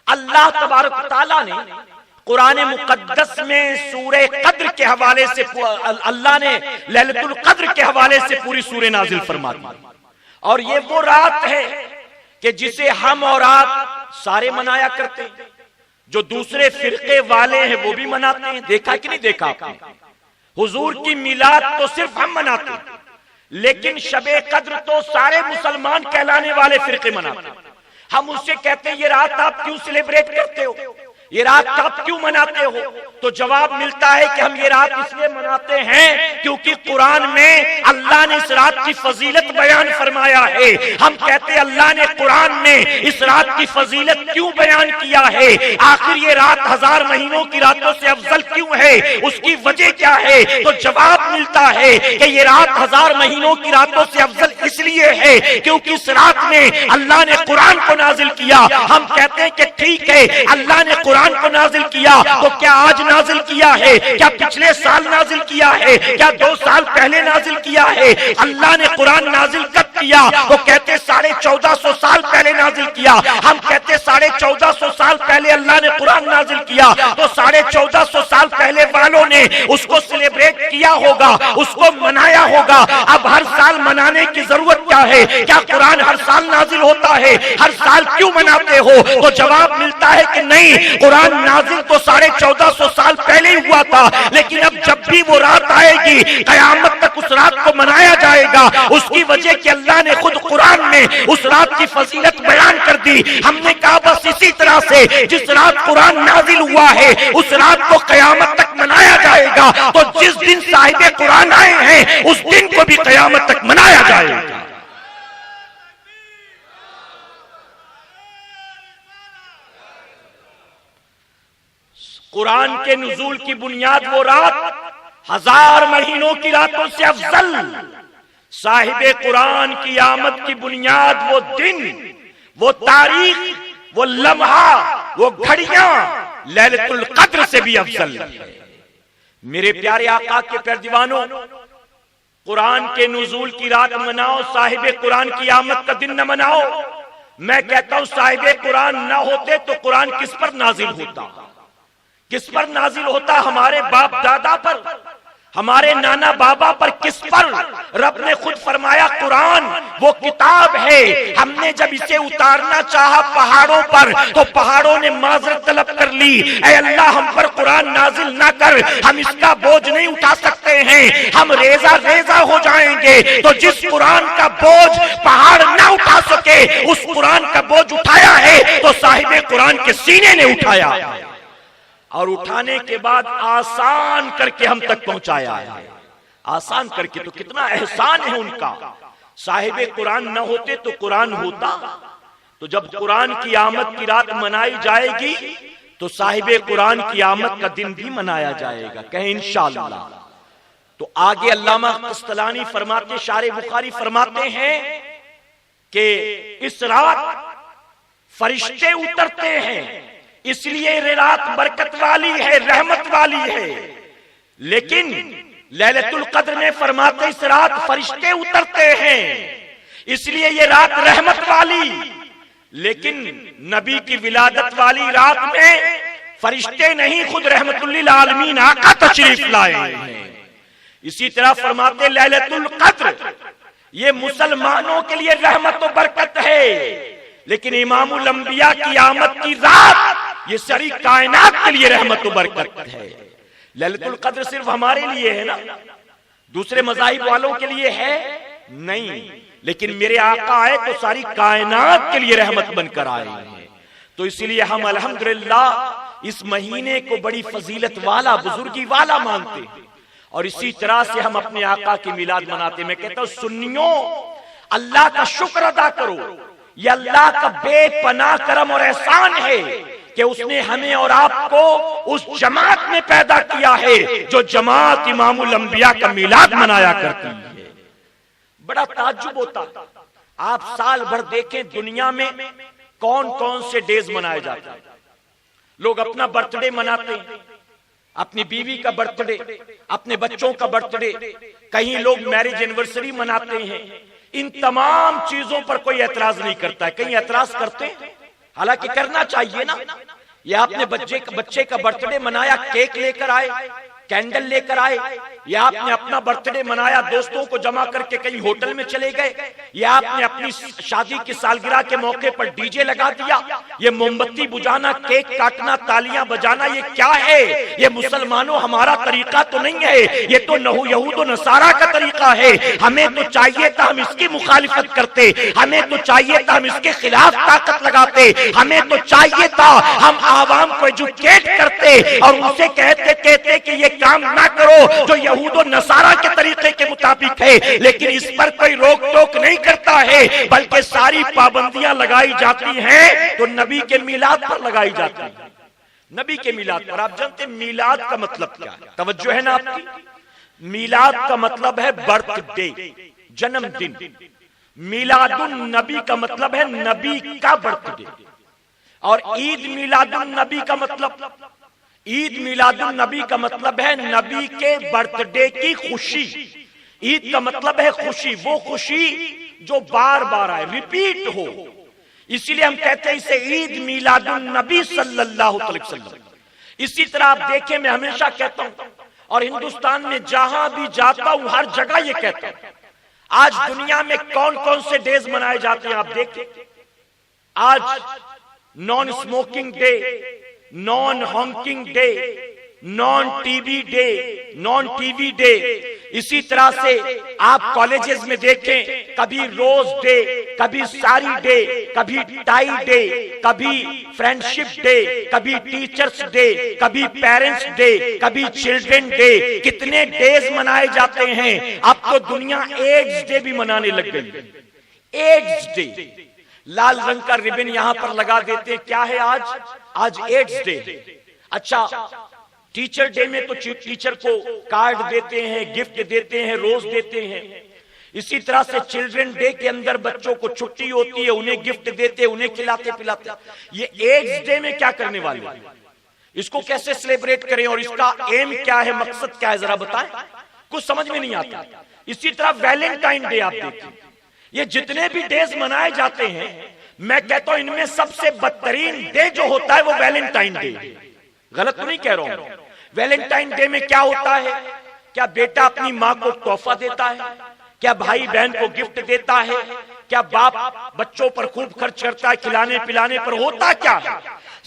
اللہ تبارک تعالیٰ نے قرآن مقدس میں سورہ قدر کے حوالے سے اللہ نے لیلۃ القدر کے حوالے سے پوری سورہ نازل فرما دی، اور یہ وہ رات ہے کہ جسے ہم اور آپ سارے منایا کرتے ہیں، جو دوسرے فرقے والے ہیں وہ بھی مناتے ہیں۔ دیکھا کہ نہیں دیکھا آپ نے؟ حضور کی میلاد تو صرف ہم مناتے ہیں، لیکن شب قدر تو سارے مسلمان کہلانے والے فرقے مناتے ہیں۔ ہم اس سے کہتے ہیں یہ رات آپ کیوں سیلیبریٹ کرتے ہو، یہ رات آپ کیوں مناتے ہو؟ تو جواب ملتا ہے کہ ہم یہ رات اس لیے مناتے ہیں کیونکہ قرآن میں اللہ نے اس رات کی فضیلت بیان فرمایا ہے۔ ہم کہتے ہیں اللہ نے قرآن میں اس رات کی فضیلت کیوں بیان کیا ہے، آخر یہ رات 1000 مہینوں کی راتوں سے افضل کیوں ہے، اس کی وجہ کیا ہے؟ تو جواب ملتا ہے کہ یہ رات 1000 مہینوں کی راتوں سے افضل اس لیے ہے کیونکہ اس رات میں اللہ نے قرآن کو نازل کیا۔ ہم کہتے ہیں کہ ٹھیک ہے، اللہ نے قرآن کو نازل کیا تو کیا آج نازل کیا ہے؟ کیا پچھلے سال نازل کیا ہے؟ کیا 2 سال پہلے نازل کیا ہے؟ اللہ نے قرآن نازل کب کیا؟ وہ کہتے 1450 سال پہلے نازل کیا۔ ہم کہتے 1450 سال پہلے اللہ نے قرآن نازل کیا تو 1450 سال پہلے والوں نے اس کو سیلیبریٹ کیا ہوگا، اس کو منایا ہوگا۔ اب ہر سال منانے کی ضرورت کیا ہے؟ کیا قرآن ہر سال نازل ہوتا ہے؟ ہر سال کیوں مناتے ہو؟ تو جواب ملتا ہے کہ نہیں، قرآن نازل تو 1450 سال پہلے ہی ہوا تھا، لیکن اب جب بھی وہ رات آئے گی قیامت تک اس رات کو منایا جائے گا، اس کی وجہ کہ اللہ نے خود قرآن میں اس رات کی فضیلت بیان کر دی۔ ہم نے کہا بس اسی طرح سے جس رات قرآن نازل ہوا ہے اس رات کو قیامت تک منایا جائے گا، تو جس دن صاحب قرآن آئے ہیں اس دن کو بھی قیامت تک منایا جائے گا۔ قرآن کے نزول کی بنیاد وہ رات 1000 مہینوں کی راتوں سے افضل، صاحب قرآن کی آمد کی بنیاد وہ دن، وہ تاریخ، وہ لمحہ، وہ گھڑیاں لیلۃ القدر سے بھی افضل ہے۔ میرے پیارے آقا کے پیروانوں، قرآن کے نزول کی رات مناؤ، صاحب قرآن کی آمد کا دن نہ مناؤ۔ میں کہتا ہوں صاحب قرآن نہ ہوتے تو قرآن کس پر نازل ہوتا؟ کس پر نازل ہوتا؟ ہمارے باپ دادا پر، ہمارے نانا بابا پر، کس پر؟ رب نے خود فرمایا قرآن وہ کتاب ہے، ہم نے جب اسے اتارنا چاہا پہاڑوں پر تو پہاڑوں نے معذرت طلب کر لی، اے اللہ ہم پر قرآن نازل نہ کر، ہم اس کا بوجھ نہیں اٹھا سکتے ہیں، ہم ریزہ ریزہ ہو جائیں گے۔ تو جس قرآن کا بوجھ پہاڑ نہ اٹھا سکے اس قرآن کا بوجھ اٹھایا ہے تو صاحب قرآن کے سینے نے اٹھایا ہے، اور اٹھانے کے بعد آسان کر کے ہم تک پہنچایا ہے۔ آسان کر کے، تو کتنا احسان ہے ان کا۔ صاحب قرآن نہ ہوتے تو قرآن ہوتا؟ تو جب قرآن کی آمد کی رات منائی جائے گی تو صاحب قرآن کی آمد کا دن بھی منایا جائے گا، کہیں انشاءاللہ۔ تو آگے علامہ قسطلانی فرماتے، شارح بخاری فرماتے ہیں کہ اس رات فرشتے اترتے ہیں، اس لیے یہ رات برکت والی ہے، رحمت والی ہے۔ لیکن لیلۃ القدر میں فرماتے اس رات فرشتے اترتے ہیں، اس لیے یہ رات رحمت والی۔ لیکن نبی کی ولادت والی رات میں فرشتے نہیں، خود رحمت للعالمین آقا تشریف لائے ہیں۔ اسی طرح فرماتے لیلۃ القدر یہ مسلمانوں کے لیے رحمت و برکت ہے، لیکن امام الانبیاء کی آمد کی رات یہ ساری کائنات کے لیے رحمت و برکت ہے۔ لیلۃ القدر صرف ہمارے لیے ہے نا، دوسرے مذاہب والوں کے لیے ہے نہیں، لیکن میرے آقا آئے تو ساری کائنات کے لیے رحمت بن کر آئے ہیں۔ تو اس لیے ہم الحمدللہ اس مہینے کو بڑی فضیلت والا، بزرگی والا مانتے ہیں، اور اسی طرح سے ہم اپنے آقا کی میلاد مناتے ہیں۔ میں کہتا ہوں سنیوں، اللہ کا شکر ادا کرو، یہ اللہ کا بے پناہ کرم اور احسان ہے کہ اس نے ہمیں اور آپ کو اس جماعت میں پیدا کیا ہے جو جماعت امام الانبیاء کا میلاد منایا کرتی ہے۔ بڑا تعجب ہوتا، آپ سال بھر دیکھیں دنیا میں کون کون سے ڈیز منائے جاتے ہیں۔ لوگ اپنا برتھ ڈے مناتے ہیں، اپنی بیوی کا برتھ ڈے، اپنے بچوں کا برتھ ڈے، کہیں لوگ میرج اینیورسری مناتے ہیں۔ ان تمام چیزوں پر کوئی اعتراض نہیں کرتا ہے، کہیں اعتراض کرتے ہیں؟ حالانکہ کرنا چاہیے نا۔ یا آپ نے بچے کا برتھ ڈے منایا، کیک لے کر آئے، کینڈل لے کر آئے، یا آپ نے اپنا برتھ ڈے منایا دوستوں کو جمع کر کے کہیں ہوٹل میں چلے گئے، یا آپ نے اپنی شادی کی سالگرہ کے موقع پر ڈی جے لگا دیا۔ یہ موم بتی بجھانا، کیک کاٹنا، تالیاں بجانا، یہ کیا ہے؟ یہ مسلمانوں ہمارا طریقہ تو نہیں ہے، یہ تو یہود و نصارہ کا طریقہ ہے۔ ہمیں تو چاہیے تھا ہم اس کی مخالفت کرتے، ہمیں تو چاہیے تھا ہم اس کے خلاف طاقت لگاتے، ہمیں تو چاہیے تھا ہم عوام کو ایجوکیٹ کرتے اور ان سے کہتے کہ یہ کام نہ کرو جو یہود و نصارہ کے طریقے کے مطابق ہے، لیکن اس پر کوئی روک ٹوک نہیں کرتا ہے، بلکہ ساری پابندیاں لگائی جاتی ہیں تو نبی کے میلاد پر لگائی جاتی ہیں۔ نبی کے میلاد پر آپ جانتے ہیں میلاد کا مطلب کیا ہے؟ توجہ ہے نا آپ کی؟ میلاد کا مطلب ہے برتھ ڈے، جنم دن۔ میلاد النبی کا مطلب ہے نبی کا برتھ ڈے، اور عید میلاد النبی کا مطلب، عید میلاد النبی کا مطلب ہے نبی کے برتھ ڈے کی خوشی۔ عید کا مطلب ہے خوشی، وہ خوشی جو بار بار آئے، ریپیٹ ہو، اسی لیے ہم کہتے ہیں اسے عید میلاد النبی صلی اللہ علیہ وسلم۔ اسی طرح آپ دیکھیں، میں ہمیشہ کہتا ہوں اور ہندوستان میں جہاں بھی جاتا ہوں ہر جگہ یہ کہتا ہوں، آج دنیا میں کون کون سے ڈیز منائے جاتے ہیں آپ دیکھیں۔ آج naan smoking day, naan honking day, naan T V day. اسی طرح سے آپ کالجز میں دیکھیں، کبھی روز ڈے، کبھی ساری ڈے، کبھی ٹائی ڈے، کبھی فرینڈشپ ڈے، کبھی ٹیچرز ڈے، کبھی پیرنٹس ڈے، کبھی چلڈرن ڈے. کتنے ڈیز منائے جاتے ہیں. اب تو دنیا ایڈز ڈے بھی منانے لگ گئی. ایڈز ڈے، لال رنگ کا ربن یہاں پر لگا دیتے ہیں. کیا ہے آج ایڈز ڈے. اچھا، ٹیچر ڈے میں تو ٹیچر کو کارڈ دیتے ہیں، گفٹ دیتے ہیں، روز دیتے ہیں. اسی طرح سے چلڈرن ڈے کے اندر بچوں کو چھٹی ہوتی ہے، انہیں گفٹ دیتے، انہیں کھلاتے پلاتے. یہ ایڈز ڈے میں کیا کرنے والے ہیں؟ اس کو کیسے سیلیبریٹ کریں اور اس کا ایم کیا ہے، مقصد کیا ہے، ذرا بتائیں. کچھ سمجھ میں نہیں آتا. اسی طرح ویلنٹائن ڈے آپ دیکھیں. یہ جتنے بھی ڈیز منائے جاتے ہیں، میں کہتا ہوں ان میں سب سے بدترین ڈے جو ہوتا ہے وہ ویلنٹائن ڈے. غلط تو نہیں کہہ رہا ہوں. ویلنٹائن ڈے میں کیا ہوتا ہے؟ کیا بیٹا اپنی ماں کو تحفہ دیتا ہے؟ کیا بھائی بہن کو گفٹ دیتا ہے؟ کیا باپ بچوں پر خوب خرچ کرتا ہے کھلانے پلانے پر؟ ہوتا کیا ہے؟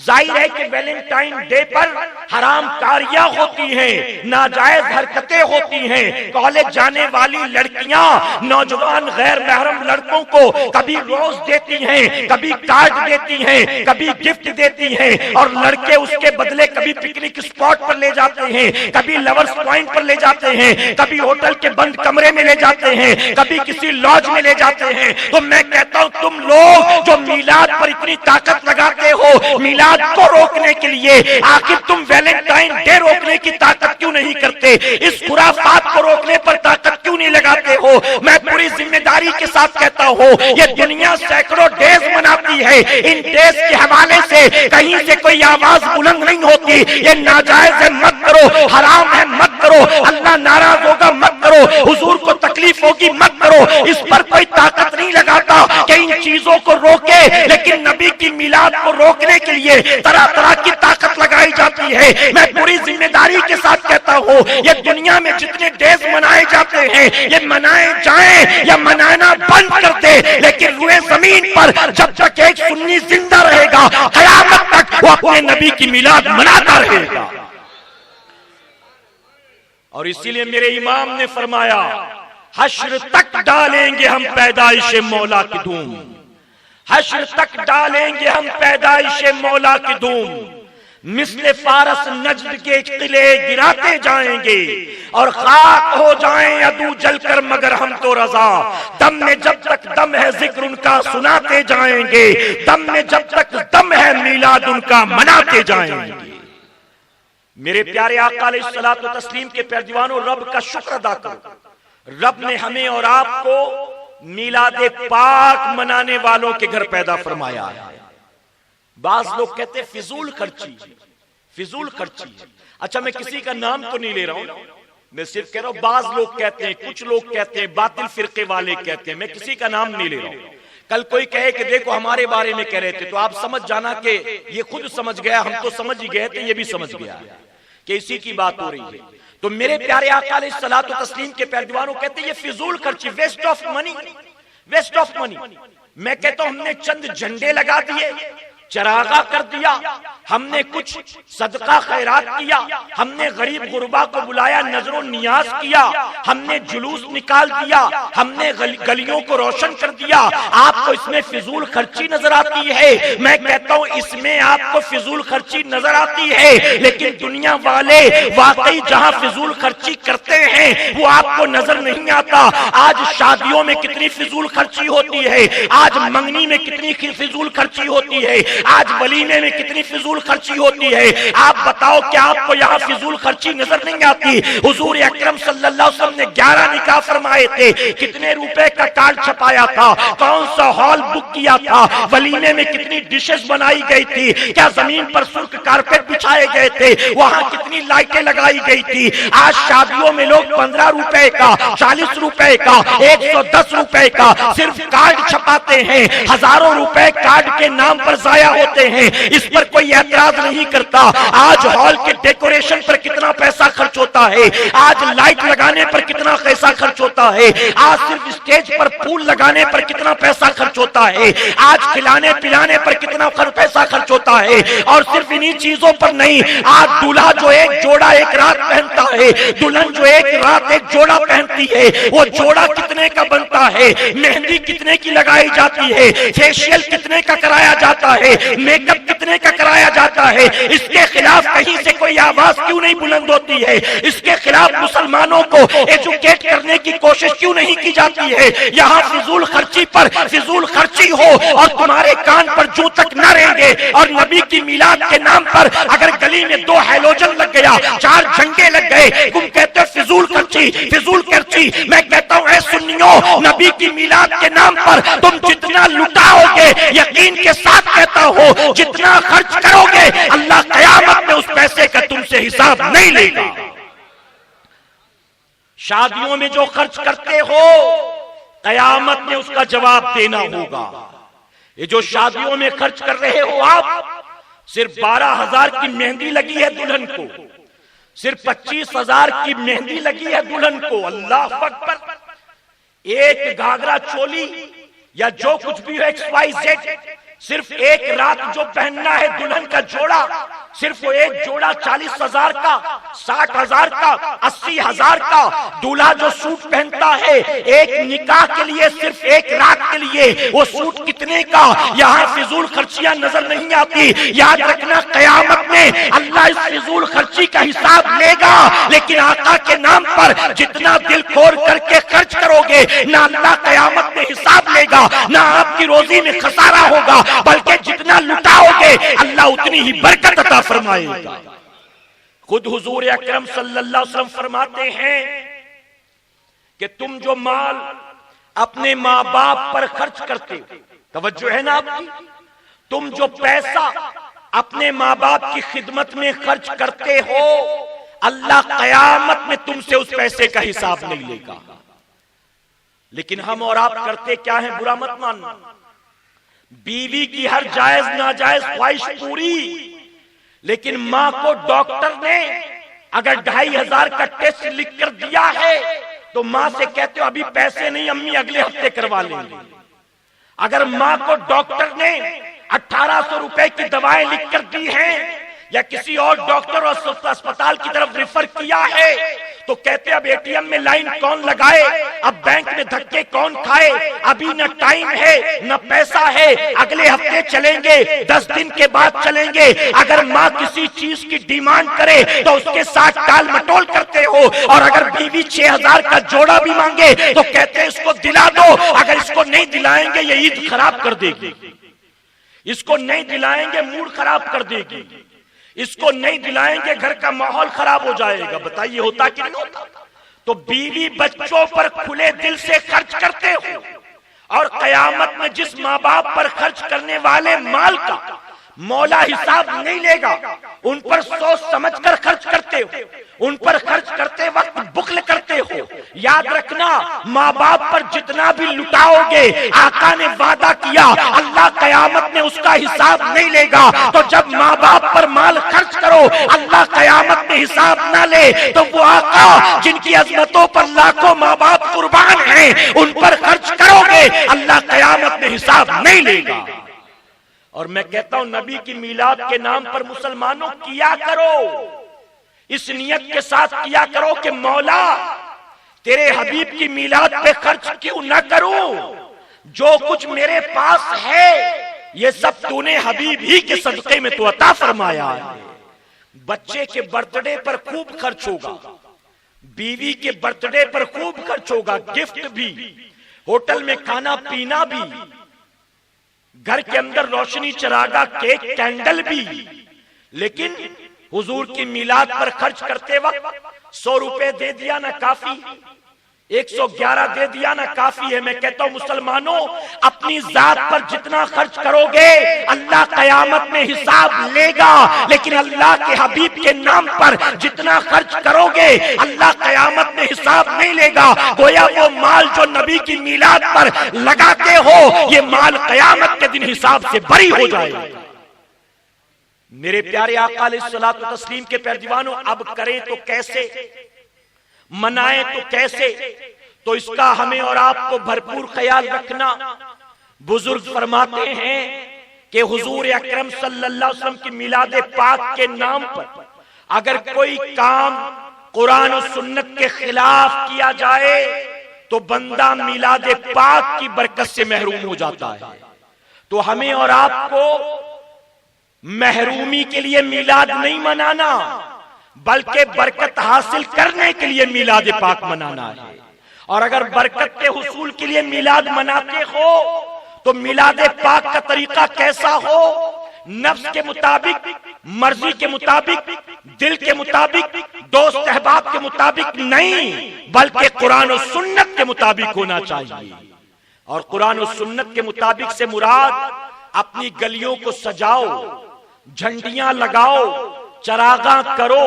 ظاہر ہے کہ ویلنٹائن ڈے پر حرام کاریاں ہوتی ہیں، ناجائز حرکتیں ہوتی ہیں. کالج جانے والی لڑکیاں نوجوان غیر محرم لڑکوں کو کبھی روز دیتی ہیں، کبھی کارڈ دیتی ہیں، کبھی گفٹ دیتی ہیں، اور لڑکے اس کے بدلے کبھی پکنک اسپاٹ پر لے جاتے ہیں، کبھی لورز پوائنٹ پر لے جاتے ہیں، کبھی ہوٹل کے بند کمرے میں لے جاتے ہیں، کبھی کسی لاج میں لے جاتے ہیں. تو میں کہتا ہوں تم لوگ جو میلاد پر اتنی طاقت لگاتے ہو میلاد کو روکنے کے لیے، آخر تم ویلنٹائن ڈے روکنے کی طاقت کیوں نہیں کرتے؟ اس خرافات کو روکنے پر طاقت کیوں نہیں لگاتے ہو؟ میں پوری ذمہ داری کے ساتھ کہتا ہوں یہ دنیا سینکڑوں ڈیز مناتی ہے. ان ڈیز کے حوالے سے کہیں سے کوئی آواز بلند نہیں ہوتی. یہ ناجائز ہے، مت کرو. حرام ہے، مت کرو. اللہ ناراض ہوگا، مت کرو. حضور کو تکلیف ہوگی، مت کرو. اس پر کوئی طاقت نہیں لگاتا کہ ان چیزوں کو روکے. لیکن نبی کی میلاد کو روکنے کے لیے طرح طرح کی طاقت لگائی جاتی ہے. میں پوری ذمہ داری کے ساتھ کہتا ہوں یہ دنیا میں جتنے ڈیز منائے جاتے ہیں یہ منائے جائیں یا منانا بند کر دے، لیکن روئے زمین پر جب تک ایک سنی زندہ رہے گا قیامت تک وہ اپنے نبی کی میلاد مناتا رہے گا. اور اسی لیے میرے امام نے فرمایا حشر تک ڈالیں گے ہم پیدائش مولا کی دھوم. حشر تک ڈالیں گے ہم پیدائش مولا کی دھوم. مثل فارس نجد کے قلعے گراتے جائیں گے اور خاک ہو جائیں عدو جل کر مگر ہم تو رضا. دم میں جب تک دم ہے ذکر ان کا سناتے جائیں گے، دم میں جب تک دم ہے میلاد ان کا مناتے جائیں گے. میرے پیارے آقا علیہ الصلوۃ والتسلیم کے پیروانوں، رب کا شکر ادا کرو. رب نے ہمیں اور آپ کو میلاد پاک منانے والوں کے گھر پیدا فرمایا ہے. بعض لوگ کہتے ہیں فضول خرچی. اچھا میں کسی کا نام تو نہیں لے رہا ہوں، میں صرف کہہ رہا ہوں بعض لوگ کہتے ہیں، کچھ لوگ کہتے ہیں، باطل فرقے والے کہتے ہیں. میں کسی کا نام نہیں لے رہا ہوں. کل کوئی کہے کہ دیکھو ہمارے بارے میں کہہ رہے تھے، تو آپ سمجھ جانا کہ یہ خود سمجھ گیا، ہم تو سمجھ ہی گئے تھے، یہ بھی سمجھ گیا کہ اسی کی بات ہو رہی ہے. تو میرے پیارے آقا علیہ الصلوۃ والتسلیم کے پیروانوں کہتے ہیں یہ فضول خرچی، ویسٹ آف منی. میں کہتا ہوں ہم نے چند جھنڈے لگا دیے، چراغا کر دیا، ہم نے کچھ صدقہ خیرات کیا، ہم نے غریب غربا کو بلایا، نظر و نیاز کیا، ہم نے جلوس نکال دیا، ہم نے گلیوں کو روشن کر دیا. آپ کو اس میں فضول خرچی نظر آتی ہے؟ میں کہتا ہوں اس میں آپ کو فضول خرچی نظر آتی ہے، لیکن دنیا والے واقعی جہاں فضول خرچی کرتے ہیں وہ آپ کو نظر نہیں آتا. آج شادیوں میں کتنی فضول خرچی ہوتی ہے، آج منگنی میں کتنی فضول خرچی ہوتی ہے، آج ولیمے میں کتنی فضول خرچی ہوتی ہے. آپ بتاؤ کہ آپ کو یہاں فضول خرچی نظر نہیں آتی؟ حضور اکرم صلی اللہ علیہ وسلم نے 11 نکاح فرمائے تھے. کتنے روپے کا کارڈ چھپایا تھا، کون سا ہال بک کیا تھا، ولیمے میں کتنی ڈشز بنائی گئی تھی، کیا زمین پر سرخ کارپیٹ بچھائے گئے تھے، وہاں کتنی لائٹیں لگائی گئی تھی. آج شادیوں میں لوگ 15 روپے کا، 40 روپے کا، 110 روپے کا صرف کارڈ چھپاتے ہیں. ہزاروں روپے کارڈ کے نام پر ضائع سرمایہ ہوتے ہیں، اس پر کوئی اعتراض نہیں کرتا۔ آج ہال کے ڈیکوریشن پر کتنا پیسہ خرچ ہوتا ہے، آج لائٹ لگانے پر کتنا پیسہ خرچ ہوتا ہے، آج صرف اسٹیج پر پھول لگانے پر کتنا پیسہ خرچ ہوتا ہے، آج کھلانے پلانے پر کتنا پیسہ خرچ ہوتا ہے، اور صرف انہی چیزوں پر نہیں، آج دولہا جو ایک جوڑا ایک رات پہنتا ہے، دلہن جو ایک رات ایک جوڑا پہنتی ہے، وہ جوڑا کتنے کا بنتا ہے، مہندی کتنے کی لگائی جاتی ہے، فیشیل کتنے کا کرایا جاتا ہے، میک اپ کتنے کا کرایا جاتا ہے، اس کے خلاف کہیں سے کوئی آواز کیوں نہیں بلند ہوتی ہے، اس کے خلاف مسلمانوں کو ایجوکیٹ کرنے کی کوشش کیوں نہیں کی جاتی ہے؟ یہاں فضول خرچی پر فضول خرچی ہو اور تمہارے کان پر جو تک نہ رہیں گے، اور نبی کی میلاد کے نام پر اگر گلی میں 2 ہیلوجن لگ گیا، 4 جھنڈے لگ گئے، تم کہتے ہو فضول خرچی فضول خرچی۔ میں کہتا ہوں اے سنیوں، نبی کی میلاد کے نام پر تم جتنا لٹاؤ گے، یقین کے ساتھ کہتا ہو جتنا خرچ کرو گے، اللہ قیامت میں اس پیسے کا تم سے حساب نہیں لے گا۔ شادیوں میں جو خرچ کرتے ہو، قیامت میں اس کا جواب دینا ہوگا۔ یہ جو شادیوں میں خرچ کر رہے ہو آپ، صرف 12,000 کی مہندی لگی ہے دلہن کو، صرف 25,000 کی مہندی لگی ہے دلہن کو، اللہ اکبر، ایک گھاگرا چولی یا جو کچھ بھی ہے XYZ، صرف ایک رات جو پہننا ہے دلہن کا جوڑا، صرف وہ ایک جوڑا 40,000 کا، 60,000 کا، 80,000 کا۔ دولہا جو سوٹ پہنتا ہے ایک نکاح کے لیے، صرف ایک رات کے لیے، وہ سوٹ کتنے کا؟ یہاں فضول خرچیاں نظر نہیں آتی۔ یاد رکھنا قیامت میں اللہ اس فضول خرچی کا حساب لے گا، لیکن آقا کے نام پر جتنا دل کھول کر کے خرچ کرو گے، نہ اللہ قیامت میں حساب لے گا، نہ آپ کی روزی میں خسارہ ہوگا، بلکہ جتنا لٹاؤ گے اللہ اتنی ہی برکت عطا فرمائے گا۔ خود حضور اکرم صلی اللہ علیہ وسلم فرماتے ہیں کہ تم جو مال اپنے ماں باپ پر خرچ کرتے ہو، توجہ ہے نا آپ کی، تم جو پیسہ اپنے ماں باپ کی خدمت میں خرچ کرتے ہو، اللہ قیامت میں تم سے اس پیسے کا حساب نہیں لے گا۔ لیکن ہم اور آپ کرتے کیا ہیں؟ برا مت ماننا، بیوی کی ہر جائز ناجائز خواہش پوری، لیکن ماں کو ڈاکٹر نے اگر 2,500 کا ٹیسٹ لکھ کر دیا ہے تو ماں سے کہتے ہو ابھی پیسے نہیں امی اگلے ہفتے کروا لیں گے۔ اگر ماں کو ڈاکٹر نے 1,800 روپے کی دوائیں لکھ کر دی ہیں یا کسی اور ڈاکٹر اور اسپتال کی طرف ریفر کیا ہے تو کہتے اب ATM میں لائن کون لگائے، اب بینک میں دھکے کون کھائے، ابھی نہ ٹائم ہے نہ پیسہ ہے، اگلے ہفتے چلیں گے، 10 دن کے بعد چلیں گے۔ اگر ماں کسی چیز کی ڈیمانڈ کرے تو اس کے ساتھ ٹال مٹول کرتے ہو، اور اگر بیوی 6,000 کا جوڑا بھی مانگے تو کہتے ہیں اس کو دلا دو، اگر اس کو نہیں دلائیں گے یہ عید خراب کر دے گی، اس کو نہیں دلائیں گے موڈ خراب کر دے گی، اس کو نہیں دلائیں گے گھر کا ماحول خراب ہو جائے گا۔ بتائیے ہوتا کہ نہیں ہوتا؟ تو بیوی بچوں پر کھلے دل سے خرچ کرتے ہو، اور قیامت میں جس ماں باپ پر خرچ کرنے والے مال کا مولا حساب نہیں لے گا، ان پر سوچ سمجھ کر خرچ کرتے ہو، ان پر خرچ کرتے وقت بخل کرتے ہو۔ یاد رکھنا ماں باپ پر جتنا بھی لٹاؤ گے، آقا نے وعدہ کیا اللہ قیامت میں اس کا حساب نہیں لے گا۔ تو جب ماں باپ پر مال خرچ کرو اللہ قیامت میں حساب نہ لے، تو وہ آقا جن کی عظمتوں پر لاکھوں ماں باپ قربان ہیں ان پر خرچ کرو گے اللہ قیامت میں حساب نہیں لے گا۔ اور میں کہتا ہوں نبی کی میلاد کے نام پر مسلمانوں کیا کرو، اس نیت کے ساتھ کیا کرو کہ مولا تیرے حبیب کی میلاد پہ خرچ کیوں نہ کروں، جو کچھ میرے پاس ہے یہ سب تو نے حبیب ہی کے صدقے میں تو عطا فرمایا ہے۔ بچے کے برتھ ڈے پر خوب خرچ ہوگا، بیوی کے برتھ ڈے پر خوب خرچ ہوگا، گفٹ بھی، ہوٹل میں کھانا پینا بھی، گھر کے اندر روشنی چراغا کیک کینڈل بھی، لیکن حضور کی میلاد پر خرچ کرتے وقت 100 روپے دے دیا نہ کافی، 111 دے دیا نہ کافی ہے۔ میں کہتا ہوں مسلمانوں اپنی ذات پر جتنا خرچ کرو گے اللہ قیامت میں حساب لے گا، لیکن اللہ کے حبیب کے نام پر جتنا خرچ کرو گے اللہ قیامت میں حساب نہیں لے گا۔ گویا وہ مال جو نبی کی میلاد پر لگاتے ہو یہ مال قیامت کے دن حساب سے بری ہو جائے گا۔ میرے پیارے آقا علیہ الصلوۃ والتسلیم کے پیروانوں، اب کریں تو کیسے، منائیں تو کیسے؟ تو اس کا ہمیں اور آپ کو بھرپور خیال رکھنا۔ بزرگ فرماتے ہیں کہ حضور اکرم صلی اللہ علیہ وسلم کی میلاد پاک کے نام پر اگر کوئی کام قرآن و سنت کے خلاف کیا جائے تو بندہ میلاد پاک کی برکت سے محروم ہو جاتا ہے۔ تو ہمیں اور آپ کو محرومی کے لیے میلاد نہیں منانا، بلکہ برکت حاصل کرنے کے لیے میلاد پاک منانا ہے۔ اور اگر برکت کے حصول کے لیے میلاد مناتے ہو تو میلاد پاک کا طریقہ کیسا ہو؟ نفس کے مطابق، مرضی کے مطابق، دل کے مطابق، دوست احباب کے مطابق نہیں، بلکہ قرآن و سنت کے مطابق ہونا چاہیے۔ اور قرآن و سنت کے مطابق سے مراد اپنی گلیوں کو سجاؤ، جھنڈیاں لگاؤ، چراغاں کرو،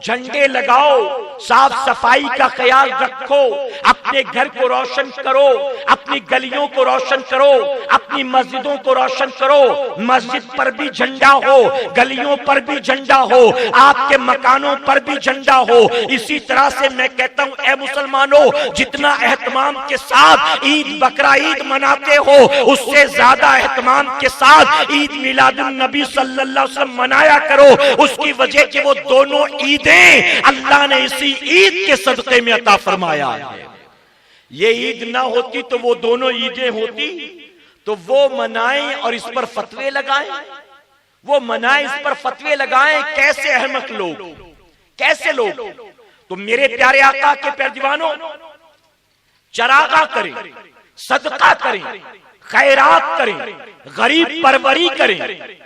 جھنڈے لگاؤ، صاف صفائی کا خیال رکھو، اپنے گھر کو روشن کرو، اپنی گلیوں کو روشن کرو، اپنی مسجدوں کو روشن کرو۔ مسجد پر بھی جھنڈا ہو، گلیوں پر بھی جھنڈا ہو، آپ کے مکانوں پر بھی جھنڈا ہو۔ اسی طرح سے میں کہتا ہوں اے مسلمانوں، جتنا اہتمام کے ساتھ عید بقرہ عید مناتے ہو، اس سے زیادہ اہتمام کے ساتھ عید میلاد النبی صلی اللہ علیہ وسلم منایا کرو۔ اس کی وجہ کہ وہ دونوں عیدیں اللہ نے اسی عید کے صدقے میں عطا فرمایا ہے۔ یہ عید نہ ہوتی تو وہ دونوں عیدیں ہوتی تو وہ منائیں اور اس پر فتوے لگائیں، وہ منائیں، اس پر فتوے لگائیں۔ کیسے احمق لوگ، کیسے لوگ! تو میرے پیارے آقا کے پیروانوں، چراغاں کریں، صدقہ کریں، خیرات کریں، غریب پروری کریں،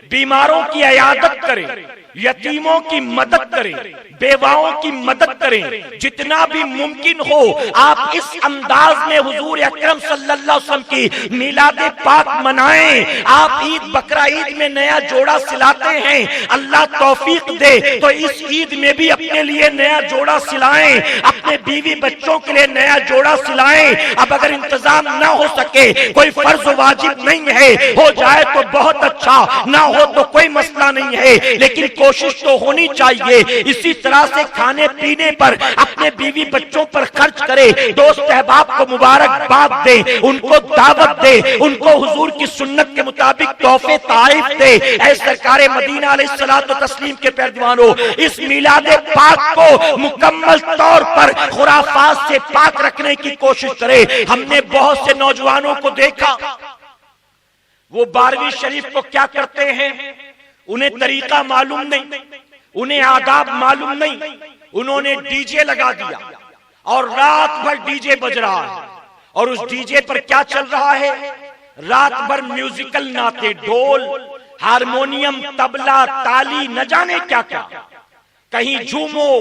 بیماروں کی عیادت کریں، یتیموں کی مدد کریں، بیواؤں کی مدد کریں، جتنا بھی ممکن ہو آپ اس انداز میں حضور اکرم صلی اللہ علیہ وسلم کی میلاد پاک منائیں۔ آپ عید بقرہ عید میں نیا جوڑا سلاتے ہیں، اللہ توفیق دے تو اس عید میں بھی اپنے لیے نیا جوڑا سلائیں، اپنے بیوی بچوں کے لیے نیا جوڑا سلائیں۔ اب اگر انتظام نہ ہو سکے، کوئی فرض واجب نہیں ہے، ہو جائے تو بہت اچھا، نہ ہو تو کوئی مسئلہ نہیں ہے، لیکن کوشش تو ہونی چاہیے۔ اسی طرح سے کھانے پینے پر اپنے بیوی بچوں پر خرچ کرے، دوست احباب کو مبارکباد دے، ان کو دعوت دے، ان کو حضور کی سنت کے مطابق تحفے تحائف دے۔ اے سرکار مدینہ علیہ الصلوۃ والتسلیم کے پیروانوں، اس میلاد پاک کو مکمل طور پر خرافات سے پاک رکھنے کی کوشش کرے۔ ہم نے بہت سے نوجوانوں کو دیکھا، وہ 12ویں شریف کو کیا کرتے ہیں، انہیں طریقہ معلوم نہیں، انہیں آداب معلوم نہیں، انہوں نے ڈی جے لگا دیا اور رات بھر ڈی جے بج رہا ہے۔ اور اس ڈی جے پر کیا چل رہا ہے؟ رات بھر میوزیکل نعتیں، ڈھول، ہارمونیم، طبلہ، تالی، نہ جانے کیا کیا۔ کہیں جھومو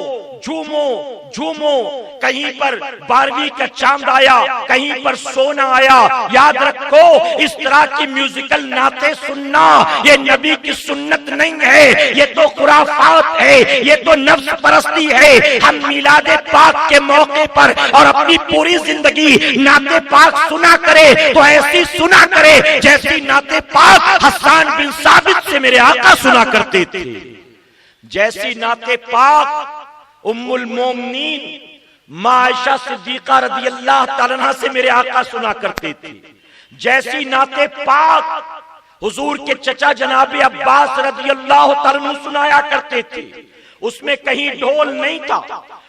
جھومو جھومو، کہیں پر 12ویں کا چاند آیا، کہیں پر سونا آیا۔ یاد رکھو، اس طرح کی میوزیکل نعتیں سننا یہ نبی کی سنت نہیں ہے، یہ تو خرافات ہے، یہ تو نفس پرستی ہے۔ ہم میلاد پاک کے موقع پر اور اپنی پوری زندگی نعت پاک سنا کرے تو ایسی سنا کرے جیسی نعت پاک حسان بن ثابت سے میرے آقا سنا کرتے تھے، جیسی نعت پاک ام المومنین ماں عائشہ صدیقہ رضی اللہ تعالیٰ عنہ سے میرے آقا سنا کرتے تھے، جیسی نعت پاک حضور کے چچا جناب عباس رضی اللہ تعالیٰ عنہ سنایا کرتے تھے۔ اس میں کہیں ڈھول نہیں تھا،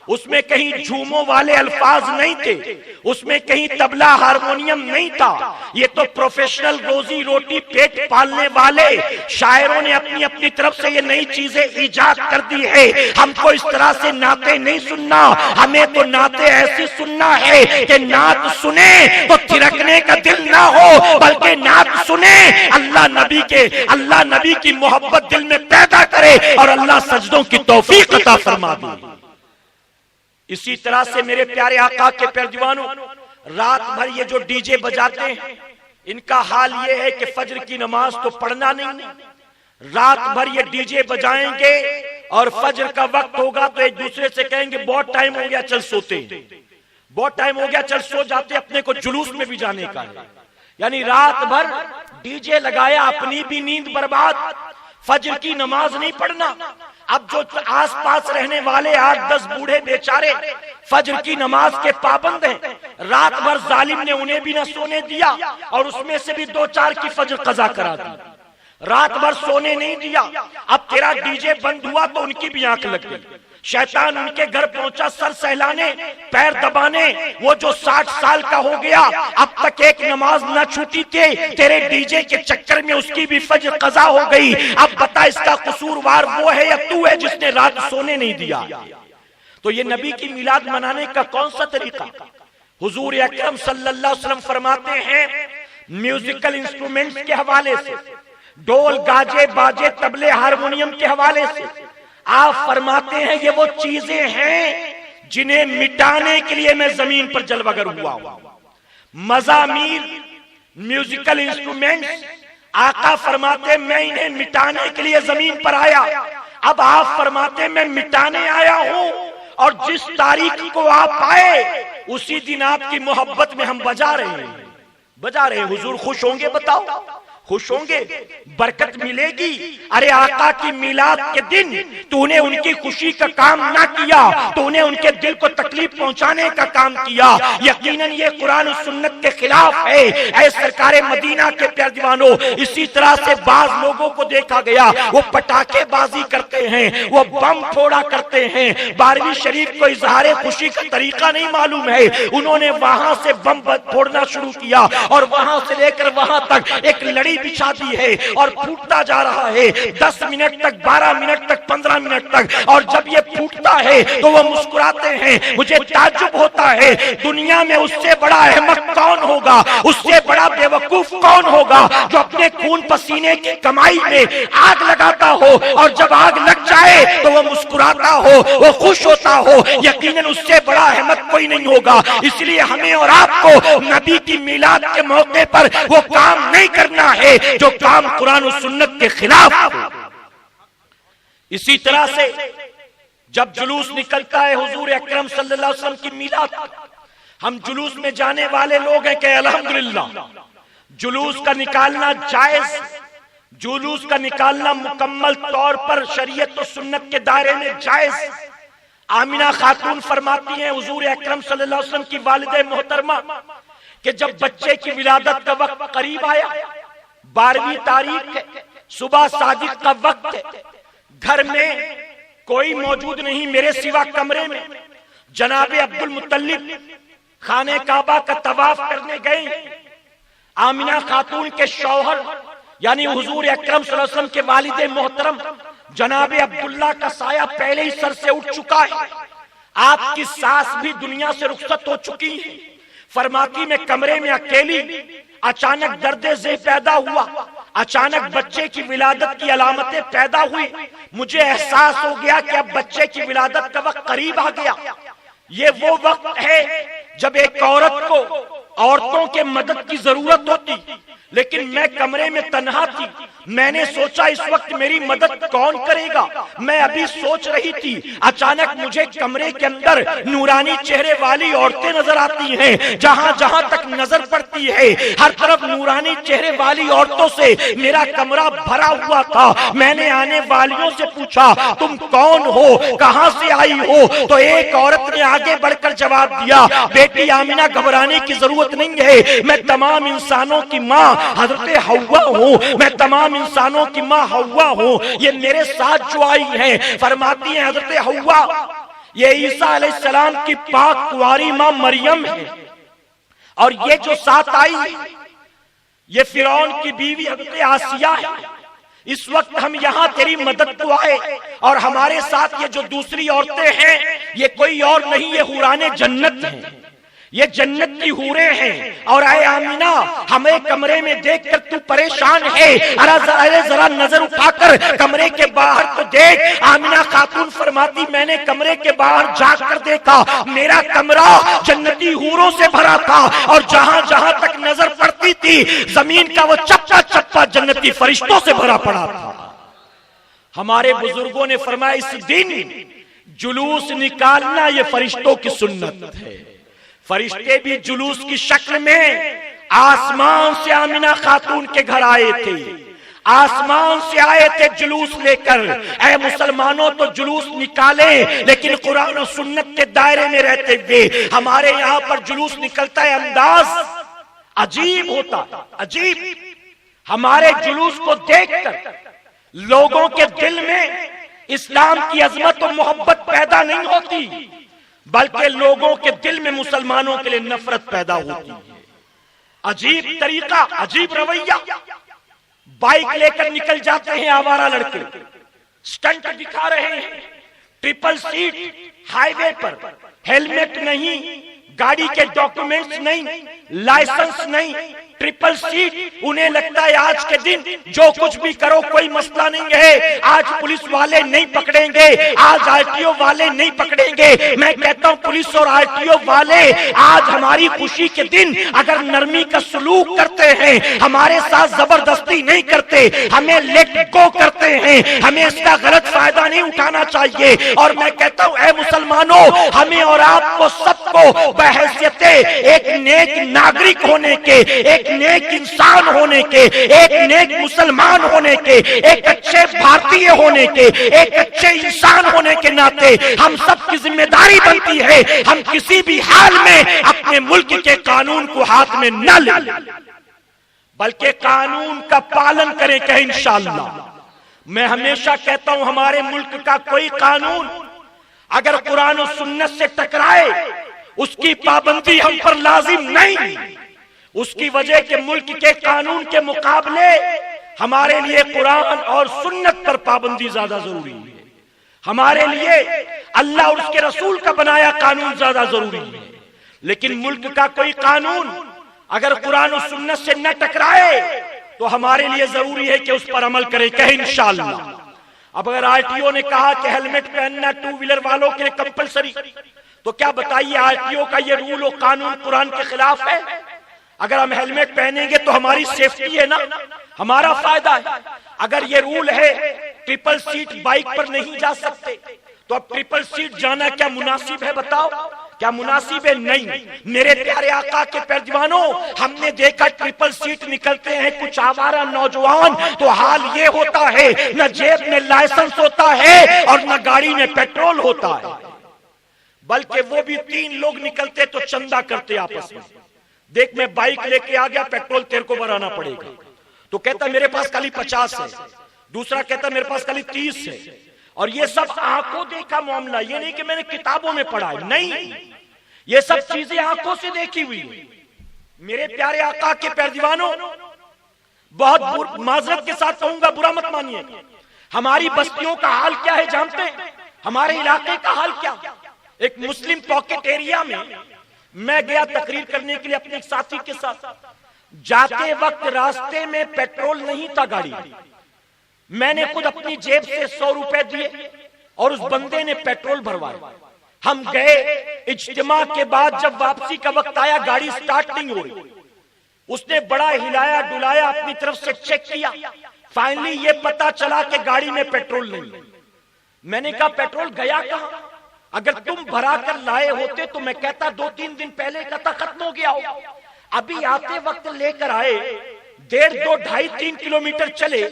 اس میں کہیں جھوموں والے الفاظ نہیں تھے، اس میں کہیں طبلہ ہارمونیم نہیں تھا۔ یہ تو پروفیشنل روزی روٹی پیٹ پالنے والے شاعروں نے اپنی اپنی طرف سے یہ نئی چیزیں ایجاد کر دی ہے۔ ہم کو اس طرح سے نعتیں نہیں سننا، ہمیں تو نعتیں ایسی سننا ہے کہ نعت سنے تو تھرکنے کا دل نہ ہو، بلکہ نعت سنے اللہ نبی کی محبت دل میں پیدا کرے اور اللہ سجدوں کی توفیق عطا فرما دے۔ اسی طرح سے میرے پیارے آقا کے پیروانوں، رات بھر یہ جو ڈی جے بجاتے ہیں، ان کا حال یہ ہے کہ فجر کی نماز تو پڑھنا نہیں، رات بھر یہ ڈی جے بجائیں گے اور فجر کا وقت ہوگا تو ایک دوسرے سے کہیں گے بہت ٹائم ہو گیا چل سوتے ہیں، بہت ٹائم ہو گیا چل سو جاتے، اپنے کو جلوس میں بھی جانے کا ہے۔ یعنی رات بھر ڈی جے لگایا، اپنی بھی نیند برباد، فجر کی نماز نہیں پڑھنا. اب جو آس پاس رہنے والے 8-10 بوڑھے بیچارے فجر کی نماز کے پابند ہیں، رات بھر ظالم نے انہیں بھی نہ سونے دیا اور اس میں سے بھی 2-4 کی فجر قضا کرا دی. رات بھر سونے نہیں دیا. اب تیرا ڈی جے بند ہوا تو ان کی بھی آنکھ لگ گئی. شیطان ان کے گھر پہنچا سر سہلانے، پیر دبانے. وہ جو 60 سال کا ہو گیا اب تک ایک نماز نہ چھوٹی تھی، تیرے ڈی جے کے چکر میں اس کی بھی فجر قضا ہو گئی. اب بتا اس کا قصوروار وہ ہے یا تو ہے جس نے رات سونے نہیں دیا؟ تو یہ نبی کی میلاد منانے کا کون سا طریقہ؟ حضور اکرم صلی اللہ علیہ وسلم فرماتے ہیں میوزیکل انسٹرومنٹس کے حوالے سے، ڈول، گاجے، باجے، تبلے، ہارمونیم کے حوالے سے آپ فرماتے ہیں یہ وہ چیزیں ہیں جنہیں مٹانے کے لیے میں زمین پر جلوگر ہوا ہوں. مزامیر، میوزیکل انسٹرومنٹس، آقا فرماتے ہیں میں انہیں مٹانے کے لیے زمین پر آیا. اب آپ فرماتے ہیں میں مٹانے آیا ہوں، اور جس تاریخ کو آپ آئے اسی دن آپ کی محبت میں ہم بجا رہے ہیں. حضور خوش ہوں گے؟ بتاؤ خوش ہوں گے؟ برکت ملے گی؟ ارے آقا کی میلاد کے دن تو نے ان کی خوشی کا کام نہ کیا، تو نے ان کے دل کو تکلیف پہنچانے کا کام کیا. یقیناً یہ قرآن و سنت کے خلاف ہے. اے سرکار مدینہ کے پیارے دیوانوں، اسی طرح سے بعض لوگوں کو دیکھا گیا وہ پٹاخے بازی کرتے ہیں، وہ بم پھوڑا کرتے ہیں. 12ویں شریف کو اظہار خوشی کا طریقہ نہیں معلوم ہے، انہوں نے وہاں سے بم پھوڑنا شروع کیا اور وہاں سے لے کر وہاں تک ایک لڑی بچھا دی ہے اور پھوٹتا جا رہا ہے 10 منٹ تک، 12 منٹ تک، 15 منٹ تک. اور جب یہ پھوٹتا ہے تو وہ مسکراتے ہیں. مجھے تعجب ہوتا ہے دنیا میں اس سے بڑا احمق کون ہوگا، اس سے بڑا بے وقوف کون ہوگا جو اپنے خون پسینے کی کمائی میں آگ لگاتا ہو اور جب آگ لگ جائے تو وہ مسکراتا ہو، وہ خوش ہوتا ہو. یقیناً اس سے بڑا احمق کوئی نہیں ہوگا. اس لیے ہمیں اور آپ کو نبی کی میلاد کے موقع پر وہ کام نہیں کرنا ہے جو کام قرآن و سنت کے خلاف ہو. اسی طرح سے جب جلوس نکلتا ہے حضور اکرم صلی اللہ علیہ وسلم کی میلاد، ہم جلوس میں جانے والے لوگ ہیں کہ الحمدللہ جلوس کا نکالنا جائز، جلوس کا نکالنا مکمل طور پر شریعت و سنت کے دائرے میں جائز. آمینہ خاتون فرماتی ہیں حضور اکرم صلی اللہ علیہ وسلم کی والدہ محترمہ کہ جب بچے کی ولادت کا وقت قریب آیا، 12ویں تاریخ ہے، صبح صادق کا وقت ہے، گھر میں کوئی موجود نہیں میرے سوا کمرے میں جناب عبد المطلب خانہ کعبہ کا طواف کرنے گئے. آمینہ خاتون کے شوہر یعنی حضور اکرم صلی اللہ علیہ وسلم کے والد محترم جناب عبداللہ کا سایہ پہلے ہی سر سے اٹھ چکا ہے. آپ کی ساس بھی دنیا سے رخصت ہو چکی ہے. فرماتی میں کمرے میں اکیلی، اچانک درد ذہ پیدا ہوا، اچانک بچے کی ولادت کی علامتیں پیدا ہوئی. مجھے احساس ہو گیا کہ اب بچے کی ولادت کا وقت قریب آ گیا. یہ وہ وقت ہے جب ایک عورت کو عورتوں کے مدد کی ضرورت ہوتی، لیکن میں کمرے میں تنہا تھی. میں نے سوچا اس وقت میری مدد کون کرے گا. میں ابھی سوچ رہی تھی، اچانک مجھے کمرے کے اندر نورانی چہرے والی عورتیں نظر آتی ہیں. جہاں جہاں تک نظر پڑتی ہے ہر طرف نورانی چہرے والی عورتوں سے میرا کمرہ بھرا ہوا تھا. میں نے آنے والیوں سے پوچھا تم کون ہو، کہاں سے آئی ہو؟ تو ایک عورت نے آگے بڑھ کر جواب دیا، بیٹی آمینہ گھبرانے کی ضرورت نہیں ہے، میں تمام انسانوں کی ماں حضرت حوا ہوں، میں تمام انسانوں کی ماں حوا ہوں. یہ میرے ساتھ جو آئی ہیں فرماتی ہیں حضرت حوا یہ عیسیٰ علیہ السلام کی پاک کنواری ماں مریم ہے، اور یہ جو ساتھ آئی یہ فرعون کی بیوی حضرت آسیہ ہے. اس وقت ہم یہاں تیری مدد کو آئے اور ہمارے ساتھ یہ جو دوسری عورتیں ہیں یہ کوئی اور نہیں، یہ حوران جنت ہیں، یہ جنت کی حوریں ہیں. اور اے آمینہ ہمیں کمرے میں دیکھ کر تو پریشان ہے، ذرا نظر اٹھا کر کمرے کے باہر تو دیکھ. آمینہ خاتون فرماتی میں نے کمرے کے باہر جا کر دیکھا، میرا کمرہ جنتی حوروں سے بھرا تھا، اور جہاں جہاں تک نظر پڑتی تھی زمین کا وہ چپا چپا جنتی فرشتوں سے بھرا پڑا تھا. ہمارے بزرگوں نے فرمایا اس دن جلوس نکالنا یہ فرشتوں کی سنت ہے. فرشتے بھی جلوس کی شکل میں آسمان سے آمینہ خاتون کے گھر آئے تھے. آسمان سے آئے تھے جلوس لے کر، اے مسلمانوں تو جلوس نکالیں، لیکن قرآن و سنت کے دائرے میں رہتے ہوئے ہمارے یہاں پر جلوس نکلتا ہے، انداز عجیب ہوتا، عجیب۔ ہمارے جلوس کو دیکھ کر لوگوں کے دل میں اسلام کی عظمت و محبت پیدا نہیں ہوتی، بلکہ لوگوں کے دل میں مسلمانوں کے لیے نفرت پیدا ہوتی ہے۔ عجیب طریقہ، عجیب رویہ۔ بائک لے کر نکل جاتے ہیں آوارہ لڑکے، سٹنٹ دکھا رہے ہیں، ٹرپل سیٹ ہائی وے پر، ہیلمٹ نہیں، گاڑی کے ڈاکومنٹس نہیں، لائسنس نہیں، ٹرپل سیٹ۔ انہیں لگتا ہے آج کے دن جو کچھ بھی کرو کوئی مسئلہ نہیں ہے، آج پولیس والے نہیں پکڑیں گے، آج آر ٹی او والے نہیں پکڑیں گے۔ میں کہتا ہوں پولیس اور آر ٹی او والے آج ہماری خوشی کے دن اگر نرمی کا سلوک کرتے ہیں، ہمارے ساتھ زبردستی نہیں کرتے، ہمیں لیٹ گو کرتے ہیں، ہمیں اس کا غلط فائدہ نہیں اٹھانا چاہیے۔ اور میں کہتا ہوں اے مسلمانوں، ہمیں اور آپ کو سب کو بحیثیت ایک نیک ناگرک ہونے کے، ایک نیک انسان ہونے کے، ایک نیک مسلمان ہونے کے، ایک اچھے بھارتی ہونے کے، ایک اچھے انسان ہونے کے ناطے ہم سب کی ذمہ داری بنتی ہے ہم کسی بھی حال میں اپنے ملک کے قانون کو ہاتھ میں نہ لیں، بلکہ قانون کا پالن کریں کہ انشاءاللہ۔ میں ہمیشہ کہتا ہوں ہمارے ملک کا کوئی قانون اگر قرآن و سنت سے ٹکرائے اس کی پابندی ہم پر لازم نہیں، اس کی وجہ کہ ملک کے قانون کے مقابلے ہمارے لیے قرآن اور سنت پر پابندی زیادہ ضروری ہے، ہمارے لیے اللہ اور اس کے رسول کا بنایا قانون زیادہ ضروری ہے۔ لیکن ملک کا کوئی قانون اگر قرآن و سنت سے نہ ٹکرائے تو ہمارے لیے ضروری ہے کہ اس پر عمل کریں کہ انشاءاللہ۔ اب اگر آر ٹی او نے کہا کہ ہیلمٹ پہننا ٹو ویلر والوں کے لیے کمپلسری، تو کیا بتائیے آر ٹی او کا یہ رول و قانون قرآن کے خلاف ہے؟ اگر ہم ہیلمٹ پہنیں گے تو ہماری سیفٹی ہے نا، ہمارا فائدہ ہے۔ اگر یہ رول ہے ٹرپل سیٹ بائک پر نہیں جا سکتے تو اب ٹرپل سیٹ جانا کیا مناسب ہے؟ بتاؤ کیا مناسب ہے؟ نہیں۔ میرے پیارے آقا کے پیروانوں، ہم نے دیکھا ٹرپل سیٹ نکلتے ہیں کچھ آوارہ نوجوان، تو حال یہ ہوتا ہے نہ جیب میں لائسنس ہوتا ہے اور نہ گاڑی میں پیٹرول ہوتا ہے، بلکہ وہ بھی 3 لوگ نکلتے تو چندہ کرتے آپس میں، دیکھ میں بائک لے کے آ گیا، پیٹرول تیرے کو بھرانا پڑے گا، تو کہتا میرے پاس خالی 50 ہے، دوسرا کہتا میرے پاس خالی 30 ہے۔ اور یہ سب آنکھوں دیکھا معاملہ، یہ نہیں کہ میں نے کتابوں میں پڑھا ہے، نہیں، یہ سب چیزیں آنکھوں سے دیکھی ہوئی۔ میرے پیارے آقا کے پیروانوں، بہت معذرت کے ساتھ کہوں گا، برا مت مانیے، ہماری بستیوں کا حال کیا ہے جانتے ہیں؟ ہمارے علاقے کا حال کیا؟ ایک مسلم پاکٹ ایریا میں میں گیا تقریر کرنے کے لیے اپنے ایک ساتھی کے ساتھ، جاتے وقت راستے میں پیٹرول نہیں تھا گاڑی، میں نے خود اپنی جیب سے 100 روپے دیے اور اس بندے نے پیٹرول بھروائے۔ ہم گئے، اجتماع کے بعد جب واپسی کا وقت آیا گاڑی سٹارٹ نہیں ہو رہی، اس نے بڑا ہلایا ڈلایا، اپنی طرف سے چیک کیا، فائنلی یہ پتا چلا کہ گاڑی میں پیٹرول نہیں۔ میں نے کہا پیٹرول گیا کہاں؟ اگر تم بھرا کر لائے ہوتے تو میں کہتا 2-3 دن پہلے کا تھا ختم ہو گیا ہو، ابھی آتے وقت لے کر آئے، 1.5 2 2.5 3 کلومیٹر چلے،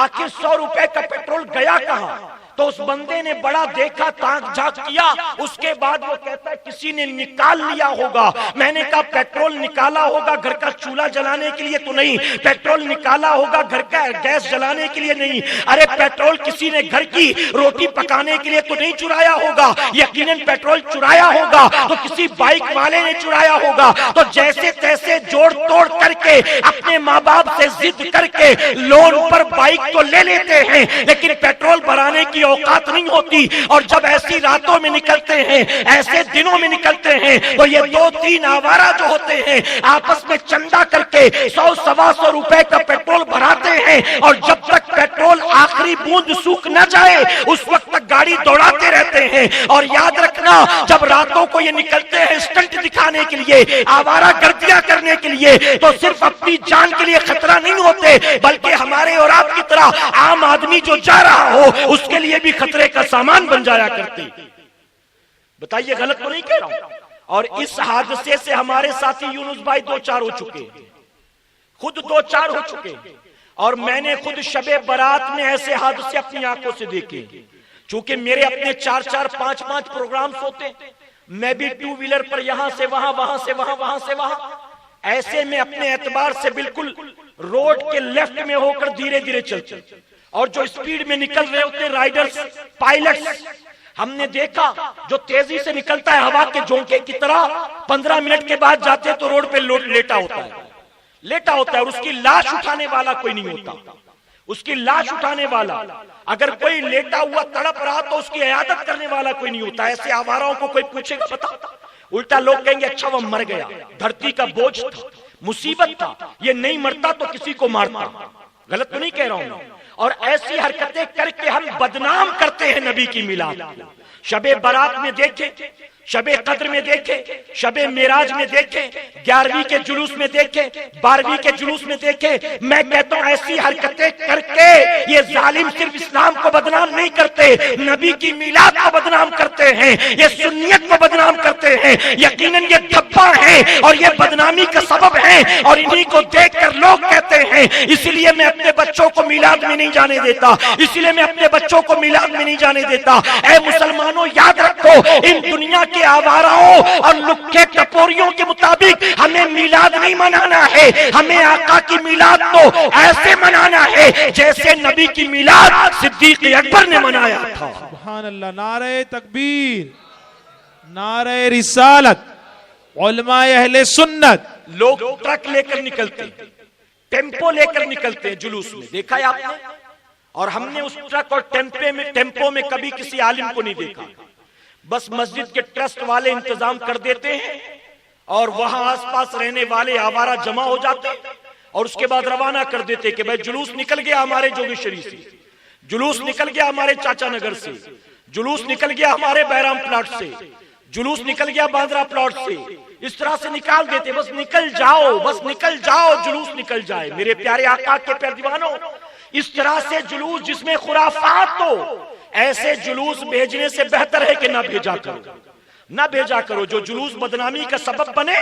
آخر 100 روپے کا پیٹرول گیا کہاں؟ تو اس بندے نے بڑا دیکھا، تاک جھاک کیا، اس کے بعد وہ کہتا ہے کسی نے نکال لیا ہوگا۔ میں نے کہا پیٹرول نکالا ہوگا گھر کا چولہا جلانے کے لیے تو نہیں، پیٹرول نکالا ہوگا گھر کا گیس جلانے کے لیے نہیں، ارے پیٹرول کسی نے گھر کی روٹی پکانے کے لیے تو نہیں چرایا ہوگا، یقیناً پیٹرول چرایا ہوگا تو کسی بائک والے نے چرایا ہوگا۔ تو جیسے تیسے جوڑ توڑ کر کے اپنے ماں باپ سے ضد کر کے لون پر بائک تو لے لیتے ہیں، لیکن پیٹرول بھرانے کی اوقات نہیں ہوتی، اور جب ایسی راتوں میں نکلتے ہیں، ایسے دنوں میں نکلتے ہیں، تو یہ 2-3 آوارہ جو ہوتے ہیں آپس میں چندہ کر کے 100-125 روپے کا پیٹرول بھراتے ہیں، اور جب تک پیٹرول آخری بوند سوکھ نہ جائے اس وقت تک گاڑی دوڑاتے رہتے ہیں۔ اور یاد رکھنا جب راتوں کو یہ نکلتے ہیں سٹنٹ دکھانے کے لیے، آوارہ گردیاں کرنے کے لیے، تو صرف اپنی جان کے لیے خطرہ نہیں ہوتے، بلکہ ہمارے اور آپ کی طرح عام آدمی جو جا رہا ہو اس کے لیے بھی خطرے کا سامان بن جایا کرتے۔ بتائیے غلط تو نہیں کہہ رہا ہوں؟ اور اس حادثے سے ہمارے ساتھی یونس بھائی 2-4 ہو چکے، خود 2-4 ہو چکے۔ اور میں نے خود شب برات میں ایسے حادثے اپنی آنکھوں سے دیکھے. چونکہ میرے اپنے 4-4 5-5 پروگرامز ہوتے ہیں, میں بھی 2 ویلر پر یہاں سے وہاں, وہاں سے وہاں, وہاں سے وہاں, ایسے میں اپنے اعتبار سے بالکل روڈ کے لیفٹ میں ہو کر دھیرے دھیرے چلتے, اور جو اسپیڈ میں نکل رہے ہوتے رائیڈرز, پائلٹس, ہم نے دیکھا جو تیزی سے نکلتا ہے ہوا کے جھونکے کی طرح, 15 منٹ کے بعد جاتے تو روڈ پہ لیٹا ہوتا ہے, اور اس کی لاش اٹھانے والا کوئی نہیں ہوتا. اس کی لاش اٹھانے والا, اگر کوئی لیٹا ہوا تڑپ رہا تو اس کی عیادت کرنے والا کوئی نہیں ہوتا. ایسے آواراؤں کو کوئی پوچھے گا بتا, الٹا لوگ کہیں گے اچھا وہ مر گیا, دھرتی کا بوجھ تھا, مصیبت تھا, یہ نہیں مرتا تو کسی کو مارتا. غلط تو نہیں کہہ رہا ہوں. اور ایسی حرکتیں کر کے ہم بدنام کرتے ہیں نبی کی میلاد کو. شب برات میں دیکھیں, شب قدر میں دیکھیں, شب معراج میں دیکھیں, 11ویں کے جلوس میں دیکھیں, 12ویں کے جلوس میں دیکھیں. میں کہتا ہوں ایسی حرکتیں کر کے یہ ظالم صرف اسلام کو بدنام نہیں کرتے, نبی کی میلاد کو بدنام کرتے ہیں, یہ سنیت کو بدنام کرتے ہیں. یقیناً یہ دھبا ہیں اور یہ بدنامی کا سبب ہیں, اور انہی کو دیکھ کر لوگ کہتے ہیں. اسی لیے میں اپنے بچوں کو میلاد میں نہیں جانے دیتا, اسی لیے میں اپنے بچوں کو میلاد میں نہیں جانے دیتا. اے مسلمانوں یاد رکھو, ان دنیا کے آواراؤں اور لکھے ٹپوریوں کے مطابق ہمیں میلاد نہیں منانا ہے. ہمیں آقا کی میلاد تو ایسے منانا ہے جیسے نبی کی میلاد صدیق اکبر نے منایا تھا. سبحان اللہ. نعرہ تکبیر, نعرہ رسالت, علماء اہل سنت. لوگ ٹرک لے کر نکلتے, ٹیمپو لے کر نکلتے ہیں جلوس میں, دیکھا ہے آپ نے؟ اور ہم نے اس ٹرک اور ٹیمپو میں کبھی کسی عالم کو نہیں دیکھا. بس مسجد کے ٹرسٹ والے انتظام کر دیتے ہیں, اور وہاں آس پاس رہنے والے آوارہ جمع ہو جاتے, اور اس کے بعد روانہ کر دیتے کہ بھائی جلوس نکل گیا ہمارے جوگی شریف سے, جلوس نکل گیا ہمارے چاچا نگر سے, جلوس نکل گیا ہمارے بہرام پلاٹ سے, جلوس نکل گیا باندرا پلاٹ سے. اس طرح سے نکال دیتے, بس نکل جاؤ, بس نکل جاؤ, جلوس نکل جائے. میرے پیارے آقا کے پیارے دیوانوں, اس طرح سے جلوس جس میں خرافات ہو, ایسے جلوس بھیجنے سے بہتر ہے کہ نہ بھیجا کرو, نہ بھیجا کرو. جو جلوس بدنامی کا سبب بنے,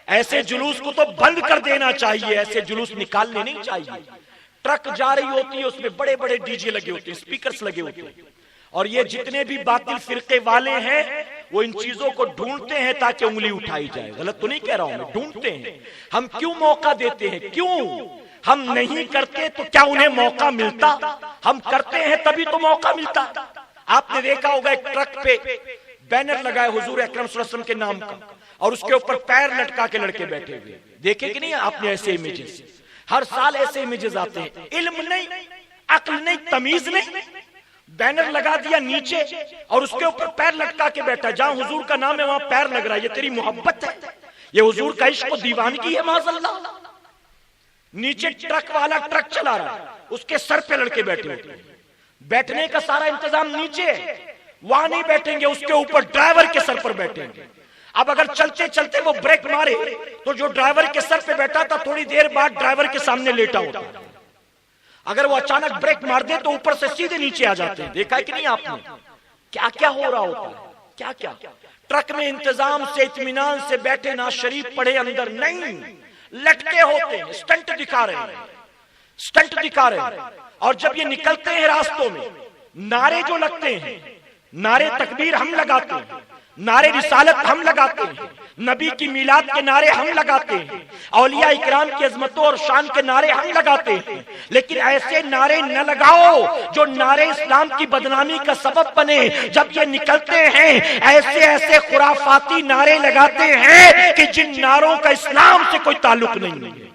ایسے جلوس کو تو بند کر دینا چاہیے, ایسے جلوس نکالنے نہیں چاہیے. ٹرک جا رہی ہوتی ہے, اس میں بڑے بڑے ڈی جے لگے ہوتے ہیں, اسپیکرز لگے ہوتے ہیں, اور یہ جتنے بھی باطل فرقے والے ہیں وہ ان چیزوں کو ڈھونڈتے ہیں تاکہ انگلی اٹھائی جائے. غلط تو نہیں کہہ رہا ہوں میں, ڈھونڈتے ہیں. ہم کیوں موقع دیتے ہیں؟ کیوں ہم نہیں کرتے تو کیا انہیں موقع ملتا؟ ہم کرتے ہیں تبھی تو موقع ملتا. آپ نے دیکھا ہوگا ایک ٹرک پہ بینر لگا ہے حضور اکرم صلی اللہ علیہ وسلم کے نام کا, اور اس کے اوپر پیر لٹکا کے لڑکے بیٹھے ہوئے. دیکھے کہ نہیں آپ نے ایسے امیجز؟ ہر سال ایسے امیجز آتے ہیں. علم نہیں, عقل نہیں, تمیز نہیں, بینر لگا دیا نیچے اور اس کے اوپر پیر لٹکا کے بیٹھا. جہاں حضور کا نام ہے وہاں پیر لگ رہا ہے. یہ تیری محبت ہے؟ یہ حضور کا عشق و دیوانگی ہے؟ معاذ اللہ. نیچے ٹرک والا ٹرک چلا رہا ہے, اس کے سر پہ لڑکے بیٹھے ہوتے ہیں. بیٹھنے کا سارا انتظام نیچے ہے, وہاں نہیں بیٹھیں گے, اس کے اوپر ڈرائیور کے سر پر بیٹھیں گے. اب اگر چلتے چلتے وہ بریک مارے تو جو ڈرائیور کے سر پہ بیٹھا تھا تھوڑی دیر بعد ڈرائیور کے سامنے لیٹا ہوتا. اگر وہ اچانک بریک مار دے تو اوپر سے سیدھے نیچے آ جاتے ہیں. دیکھا ہے کہ نہیں آپ نے کیا کیا ہو رہا ہوتا ہے؟ کیا کیا ٹرک میں انتظام سے اطمینان سے بیٹھے, نہ شریف پڑھے اندر نہیں, لٹکے ہوتے ہیں, سٹنٹ دکھا رہے ہیں, سٹنٹ دکھا رہے ہیں. اور جب یہ نکلتے ہیں راستوں میں, نعرے جو لگتے ہیں, نعرے تکبیر ہم لگاتے ہیں, نعرے رسالت ہم لگاتے ہیں, نبی کی میلاد کے نعرے ہم لگاتے ہیں, اولیاء اکرام کی عظمتوں اور شان کے نعرے ہم لگاتے ہیں. لیکن ایسے نعرے نہ لگاؤ جو نعرے اسلام کی بدنامی کا سبب بنے. جب یہ نکلتے ہیں ایسے ایسے خرافاتی نعرے لگاتے ہیں کہ جن نعروں کا اسلام سے کوئی تعلق نہیں ہے.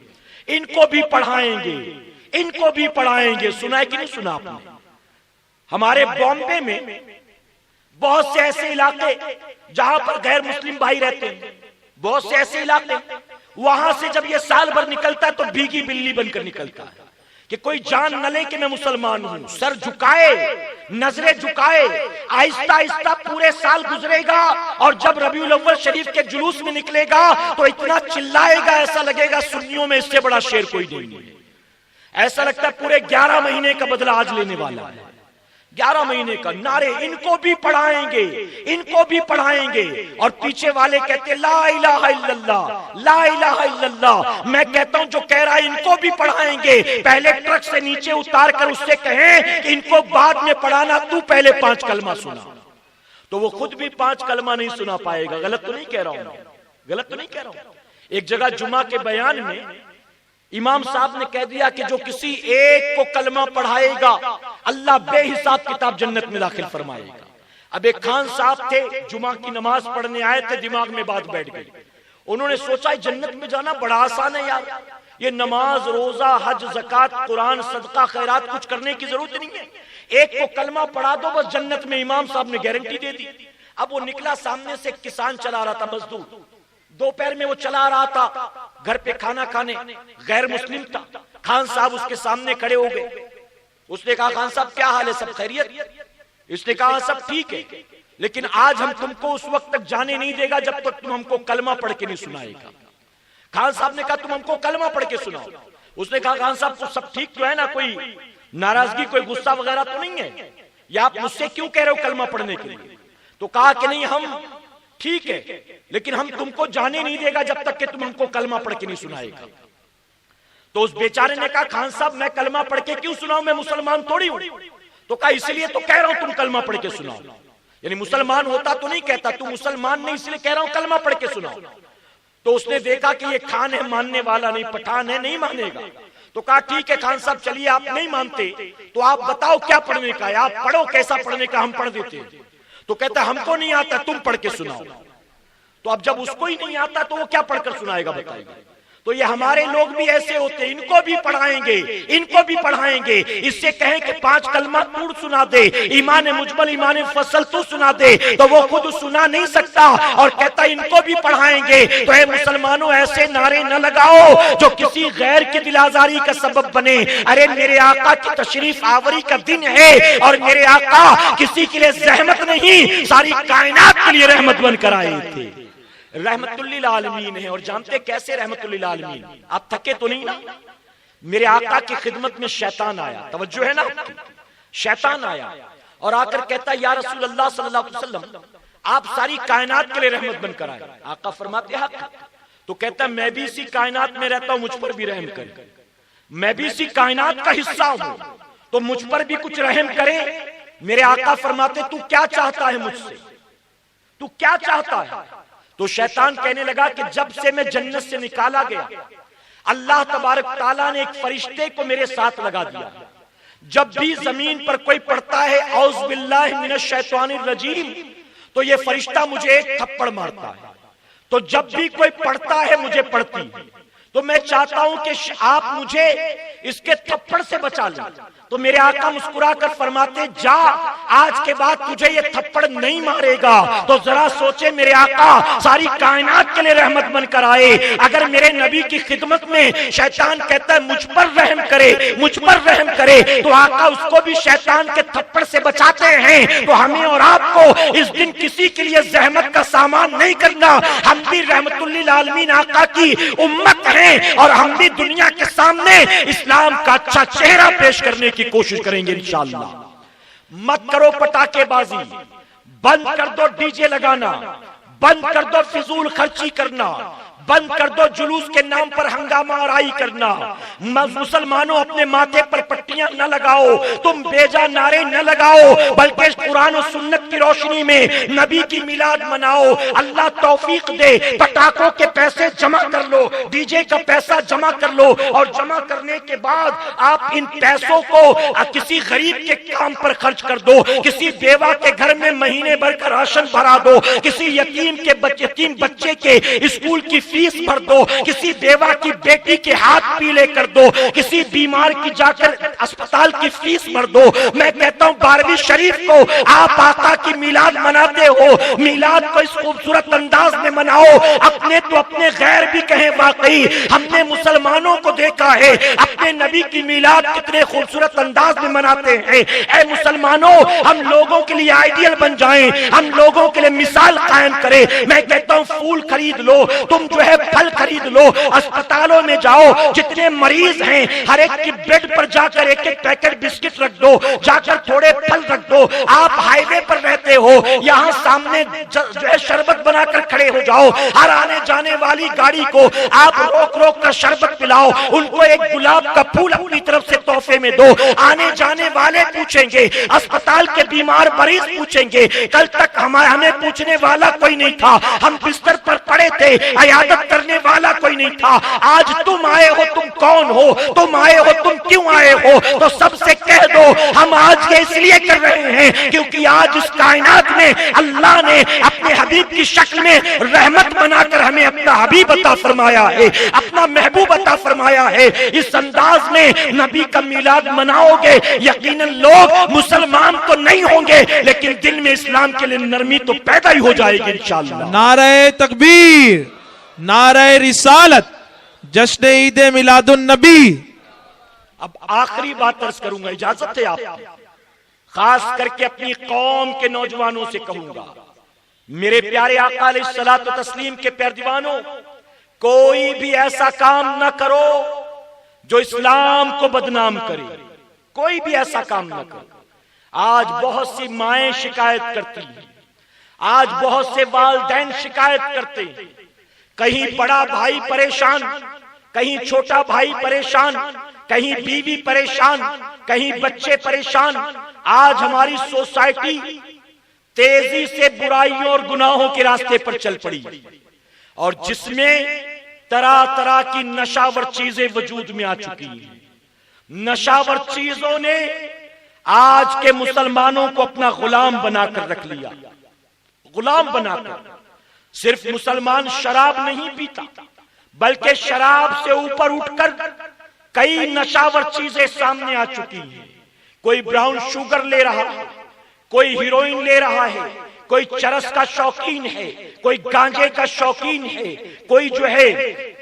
ان کو بھی پڑھائیں گے, ان کو بھی پڑھائیں گے. سنا ہے کہ نہیں سنا آپ نے؟ ہمارے بامبے میں بہت سے ایسے علاقے جہاں پر غیر مسلم بھائی رہتے ہیں, بہت سے ایسے علاقے, وہاں سے جب یہ سال بھر نکلتا ہے تو بھیگی بلی بن کر نکلتا ہے کہ کوئی جان نہ لے کہ میں مسلمان ہوں. سر جھکائے, نظریں جھکائے, آہستہ آہستہ پورے سال گزرے گا, اور جب ربیع الاول شریف کے جلوس میں نکلے گا تو اتنا چلائے گا ایسا لگے گا سنیوں میں اس سے بڑا شیر کوئی نہیں ہے. ایسا لگتا ہے پورے 11 مہینے کا بدلہ آج لینے والا ہے. 11 مہینے کا نعرے ان کو بھی پڑھائیں گے، ان کو بھی پڑھائیں گے، اور پیچھے والے کہتے لا الہ الا اللہ، لا الہ الا اللہ۔ میں کہتا ہوں جو کہہ رہا ہے ان کو بھی پڑھائیں گے، پہلے ٹرک سے نیچے اتار کر اس سے کہیں کہ ان کو بعد میں پڑھانا، تو پہلے 5 کلمہ سنا، تو وہ خود بھی 5 کلمہ نہیں سنا پائے گا۔ غلط تو نہیں کہہ رہا ہوں، غلط تو نہیں کہہ رہا ہوں۔ ایک جگہ جمعہ کے بیان میں امام صاحب نے کہہ دیا کہ جو کسی ایک کو کلمہ پڑھائے گا اللہ بے حساب کتاب جنت میں داخل فرمائے گا۔ اب ایک خان صاحب تھے، جمعہ کی نماز پڑھنے آئے تھے، دماغ میں بات بیٹھ گئی، انہوں نے سوچا جنت میں جانا بڑا آسان ہے یار، یہ نماز، روزہ، حج، زکات، قرآن، صدقہ، خیرات کچھ کرنے کی ضرورت نہیں ہے، ایک کو کلمہ پڑھا دو بس جنت میں۔ امام صاحب نے گارنٹی دے دی۔ اب وہ نکلا، سامنے سے ایک کسان چلا رہا تھا، مزدور، دوپہر میں وہ چلا رہا تھا گھر پہ کھانا کھانے، غیر مسلم تھا۔ خان صاحب اس کے سامنے کھڑے ہو گئے، اس نے کہا خان صاحب کیا حال ہے، سب خیریت؟ اس نے کہا سب ٹھیک ہے، لیکن آج ہم تم کو اس وقت تک جانے نہیں دے گا جب تک تم ہم کو کلمہ پڑھ کے نہیں سنائے گا۔ خان صاحب نے کہا تم ہم کو کلمہ پڑھ کے سناؤ۔ اس نے کہا خان صاحب کو سب ٹھیک تو ہے نا، کوئی ناراضگی، کوئی غصہ وغیرہ تو نہیں ہے، یا آپ مجھ سے کیوں کہہ رہے ہو کلمہ پڑھنے کے لیے؟ تو کہا کہ نہیں ہم ٹھیک ہے، لیکن ہم تم کو جانے نہیں دے گا جب تک کہ تم ہم کو کلمہ پڑھ کے نہیں سنائے گا۔ تو اس بیچارے نے کہا خان صاحب میں کلمہ پڑھ کے کیوں سناؤں، میں مسلمان تھوڑی ہوں۔ تو کہا اس لیے تو کہہ رہا ہوں تم کلمہ پڑھ کے سناؤ، یعنی مسلمان ہوتا تو نہیں کہتا، تو مسلمان نہیں اس لیے کہہ رہا ہوں کلمہ پڑھ کے سناؤ۔ تو اس نے دیکھا کہ یہ خان ہے، ماننے والا نہیں، پٹھان ہے، نہیں مانے گا۔ تو کہا ٹھیک ہے خان صاحب چلیے، آپ نہیں مانتے تو آپ بتاؤ کیا پڑھنے کا ہے، آپ پڑھو کیسا پڑھنے کا، ہم پڑھ دیتے ہیں۔ تو کہتا ہم کو نہیں آتا، تم پڑھ کے سناؤ۔ تو اب جب اس کو ہی نہیں آتا تو وہ کیا پڑھ کر سنائے گا بتائیے؟ تو یہ ہمارے لوگ بھی ایسے ہوتے ہیں، ان کو بھی پڑھائیں گے، ان کو بھی پڑھائیں گے، اس سے کہیں کہ 5 کلمہ تو سنا دے، ایمان مجمل، ایمان فصل تو سنا دے، تو وہ خود سنا نہیں سکتا، اور کہتا ان کو بھی پڑھائیں گے۔ تو اے مسلمانوں ایسے نعرے نہ لگاؤ جو کسی غیر کی دل آزاری کا سبب بنے۔ ارے میرے آقا کی تشریف آوری کا دن ہے، اور میرے آقا کسی کے لیے زحمت نہیں، ساری کائنات کے لیے رحمت بن کر آئے تھے، رحمت للعالمین ہے۔ اور جانتے کیسے رحمت للعالمین؟ آپ تھکے تو نہیں نا؟ میرے آقا کی خدمت میں شیطان آیا، توجہ ہے نا؟ شیطان آیا اور آ کر کہتا یا رسول اللہ صلی اللہ علیہ وسلم آپ ساری کائنات کے لیے رحمت بن کر آئے۔ آقا فرماتے حق، تو کہتا میں بھی اسی کائنات میں رہتا ہوں، مجھ پر بھی رحم کرے، میں بھی اسی کائنات کا حصہ ہوں تو مجھ پر بھی کچھ رحم کرے۔ میرے آقا فرماتے تو کیا چاہتا ہے مجھ سے، تو کیا چاہتا ہے؟ تو شیطان کہنے لگا کہ جب سے میں جنت سے نکالا گیا اللہ تبارک تعالیٰ نے ایک فرشتے کو میرے ساتھ لگا دیا، جب بھی زمین پر کوئی پڑھتا ہے اعوذ باللہ من الشیطان الرجیم تو یہ فرشتہ مجھے ایک تھپڑ مارتا ہے، تو جب بھی کوئی پڑھتا ہے مجھے پڑھتی ہے، تو میں چاہتا ہوں کہ آپ مجھے اس کے تھپڑ سے بچا لیں۔ تو میرے آقا مسکرا کر فرماتے جا، آج کے بعد تجھے یہ تھپڑ نہیں مارے گا۔ تو ذرا سوچے میرے آقا ساری کائنات کے لیے رحمت بن کر آئے، اگر میرے نبی کی خدمت میں شیطان کہتا ہے مجھ پر رحم کرے، مجھ پر رحم کرے، تو آقا اس کو بھی شیطان کے تھپڑ سے بچاتے ہیں۔ تو ہمیں اور آپ کو اس دن کسی کے لیے زحمت کا سامان نہیں کرنا، ہم بھی رحمت للعالمین آقا کی امت ہیں، اور ہم بھی دنیا کے سامنے اسلام کا اچھا چہرہ پیش کرنے کی کوشش کریں گے انشاءاللہ۔ مت کرو پٹاخے بازی، بند کر دو ڈی جے لگانا، بند کر دو فضول خرچی کرنا، بند کر دو جلوس کے نام پر ہنگامہ آرائی کرنا۔ مسلمانوں اپنے ماتھے پر پٹیاں نہ لگاؤ، تم بیجا نعرے نہ لگاؤ، بلکہ قرآن و سنت کی روشنی میں نبی کی میلاد مناؤ۔ اللہ توفیق دے، پٹاخوں کے پیسے جمع کر لو، ڈی جے کا پیسہ جمع کر لو، اور جمع کرنے کے بعد آپ ان پیسوں کو کسی غریب کے کام پر خرچ کر دو، کسی بیوہ کے گھر میں مہینے بھر کا راشن بھرا دو، کسی یتیم بچے کے اسکول کی فیس بھر دو، کسی بیوہ کی بیٹی کے ہاتھ پیلے کر دو، کسی بیمار کی جا کر اسپتال کی فیس بھر دو۔ میں کہتا ہوں 12ویں شریف کو آپ آقا کی میلاد مناتے ہو، میلاد کو اس خوبصورت انداز میں مناؤ، اپنے تو اپنے غیر بھی کہیں واقعی ہم نے مسلمانوں کو دیکھا ہے اپنے نبی کی میلاد کتنے خوبصورت انداز میں مناتے ہیں. اے مسلمانوں, ہم لوگوں کے لیے آئیڈیل بن جائیں, ہم لوگوں کے لیے مثال قائم کریں. میں کہتا ہوں پھول خرید لو, تم جو ہے پھل خرید لو, اسپتالوں میں جاؤ, جتنے مریض ہیں ہر ایک کی بیڈ پر جا کر ایک ایک پیکٹ بسکٹ رکھ دو, جا کر تھوڑے پھل رکھ دو. آپ ہائی وے پر رہتے ہو, یہاں سامنے جو ہے شربت بنا کر کھڑے ہو جاؤ, ہر آنے جانے والی گاڑی کو آپ روک روک کر شربت پلاؤ, ان کو ایک گلاب کا پھول اپنی طرف سے تحفے میں دو. آنے جانے والے پوچھیں گے, اسپتال کے بیمار مریض پوچھیں گے, کل تک ہمیں پوچھنے والا کوئی نہیں تھا, ہم بستر پر پڑے تھے, عیادت کرنے والا کوئی نہیں تھا. آج تم آئے ہو, تم کون ہو, تم آئے ہو, تم کیوں آئے ہو؟ تو سب سے کہہ دو ہم آج یہ اس لیے کر رہے ہیں کیونکہ آج اس کائنات میں اللہ نے اپنے حبیب کی شکل میں رحمت بنا کر ہمیں اپنا حبیب عطا فرمایا ہے, اپنا محبوب عطا فرمایا ہے. اس انداز میں نبی کا میلاد مناؤ گے, یقیناً لوگ مسلمان تو نہیں ہوں گے لیکن دل میں اسلام کے لیے نرمی تو پیدا ہی ہو جائے گی انشاءاللہ. نعرہ تکبیر, نعرہ رسالت, جشن عید میلاد النبی. اب آخری بات عرض کروں گا, اجازت ہے آپ, خاص کر کے اپنی قوم کے نوجوانوں سے کہوں گا, میرے پیارے آقا علیہ الصلوۃ والتسلیم کے پیردیوانوں, کوئی بھی ایسا کام نہ کرو جو اسلام کو بدنام کرے, کوئی بھی ایسا کام نہ کرو. آج بہت سی مائیں شکایت کرتی ہیں, آج بہت سے والدین شکایت کرتے ہیں, کہیں بڑا بھائی پریشان, کہیں چھوٹا بھائی پریشان, کہیں بیوی پریشان, کہیں بچے پریشان. آج ہماری سوسائٹی تیزی سے برائیوں اور گناہوں کے راستے پر چل پڑی, اور جس میں طرح طرح کی نشاور چیزیں وجود میں آ چکی ہیں. نشاور چیزوں نے آج کے مسلمانوں کو اپنا غلام بنا کر رکھ لیا, غلام بنا کر. صرف مسلمان شراب نہیں پیتا بلکہ شراب سے اوپر اٹھ کر کئی نشاور چیزیں سامنے آ چکی ہیں. کوئی براؤن شوگر لے رہا ہے, کوئی ہیروئن لے رہا ہے, کوئی چرس کا شوقین ہے, کوئی گانجے کا شوقین ہے, کوئی جو ہے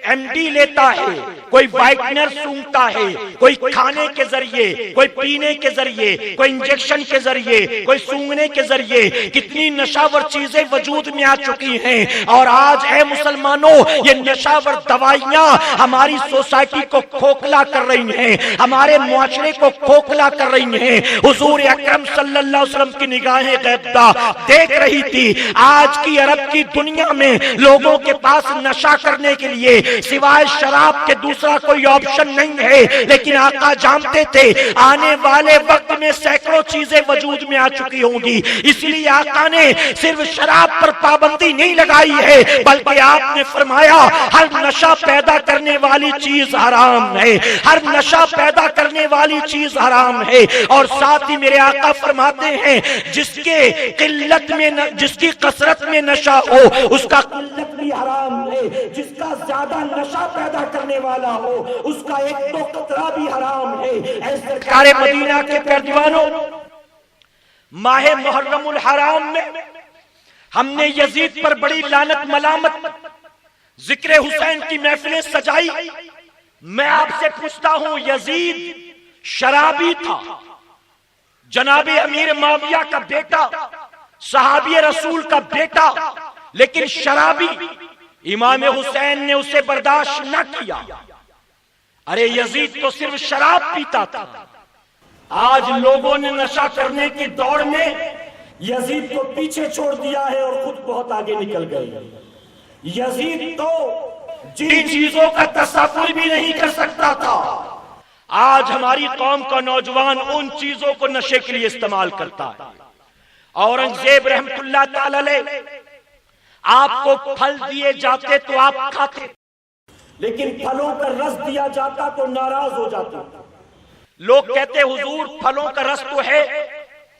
ایم ڈی لیتا ہے, کوئی وائٹنر سونگتا ہے, کوئی کھانے کے ذریعے, کوئی پینے کے ذریعے, کوئی انجیکشن کے ذریعے, کوئی سونگنے کے ذریعے. کتنی نشاور چیزیں وجود میں آ چکی ہیں. اور آج اے مسلمانوں, یہ نشاور دوائیاں ہماری سوسائٹی کو کھوکھلا کر رہی ہیں, ہمارے معاشرے کو کھوکھلا کر رہی ہیں. حضور اکرم صلی اللہ علیہ وسلم کی نگاہیں غیبدہ دیکھ رہی تھی. آج کی عرب کی دنیا میں لوگوں کے پاس نشہ کرنے کے لیے سوائے شراب کے دوسرا کوئی آپشن نہیں ہے, لیکن آقا جانتے تھے آنے والے وقت میں سینکڑوں چیزیں وجود میں آ چکی ہوں گی. اس لیے آقا نے صرف شراب پر پابندی نہیں لگائی ہے بلکہ آپ نے فرمایا ہر نشہ پیدا کرنے والی چیز حرام ہے, ہر نشہ پیدا کرنے والی چیز حرام ہے. اور ساتھ ہی میرے آقا فرماتے ہیں جس کے قلت میں جس کی کثرت میں نشہ ہو اس کا قلت بھی حرام ہے, جس کا زیادہ نشہ پیدا کرنے والا ہو اس کا ایک دو قطرہ بھی حرام ہے. اے سرکار مدینہ کے پیروانوں, ماہ محرم الحرام میں ہم نے یزید پر بڑی لعنت ملامت, ذکر حسین کی محفلیں سجائی. میں آپ سے پوچھتا ہوں, یزید شرابی تھا, جناب امیر معاویہ کا بیٹا, صحابی رسول کا بیٹا, لیکن شرابی. امام حسین نے اسے برداشت نہ کیا. ارے یزید تو صرف شراب پیتا تھا. آج لوگوں نے نشہ کرنے کی دوڑ میں یزید کو پیچھے چھوڑ دیا ہے اور خود بہت آگے نکل گئے. یزید تو جن چیزوں کا تصور بھی نہیں کر سکتا تھا, آج ہماری قوم کا نوجوان ان چیزوں کو نشے کے لیے استعمال کرتا ہے. اورنگزیب رحمت اللہ تعالی علیہ آپ کو پھل دیے جاتے تو آپ کھاتے, لیکن پھلوں کا رس دیا جاتا تو ناراض ہو جاتے. لوگ کہتے حضور پھلوں کا رس تو ہے,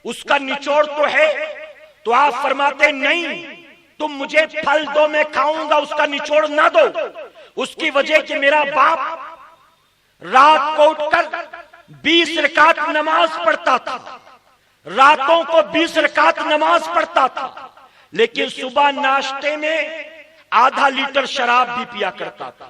اس کا نچوڑ تو ہے, تو آپ فرماتے نہیں, تم مجھے پھل دو میں کھاؤں گا, اس کا نچوڑ نہ دو. اس کی وجہ کہ میرا باپ رات کو اٹھ کر 20 رکعت نماز پڑھتا تھا, راتوں کو 20 رکعت نماز پڑھتا تھا, لیکن صبح ناشتے میں آدھا لیٹر شراب بھی پیا کرتا تھا.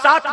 7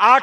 8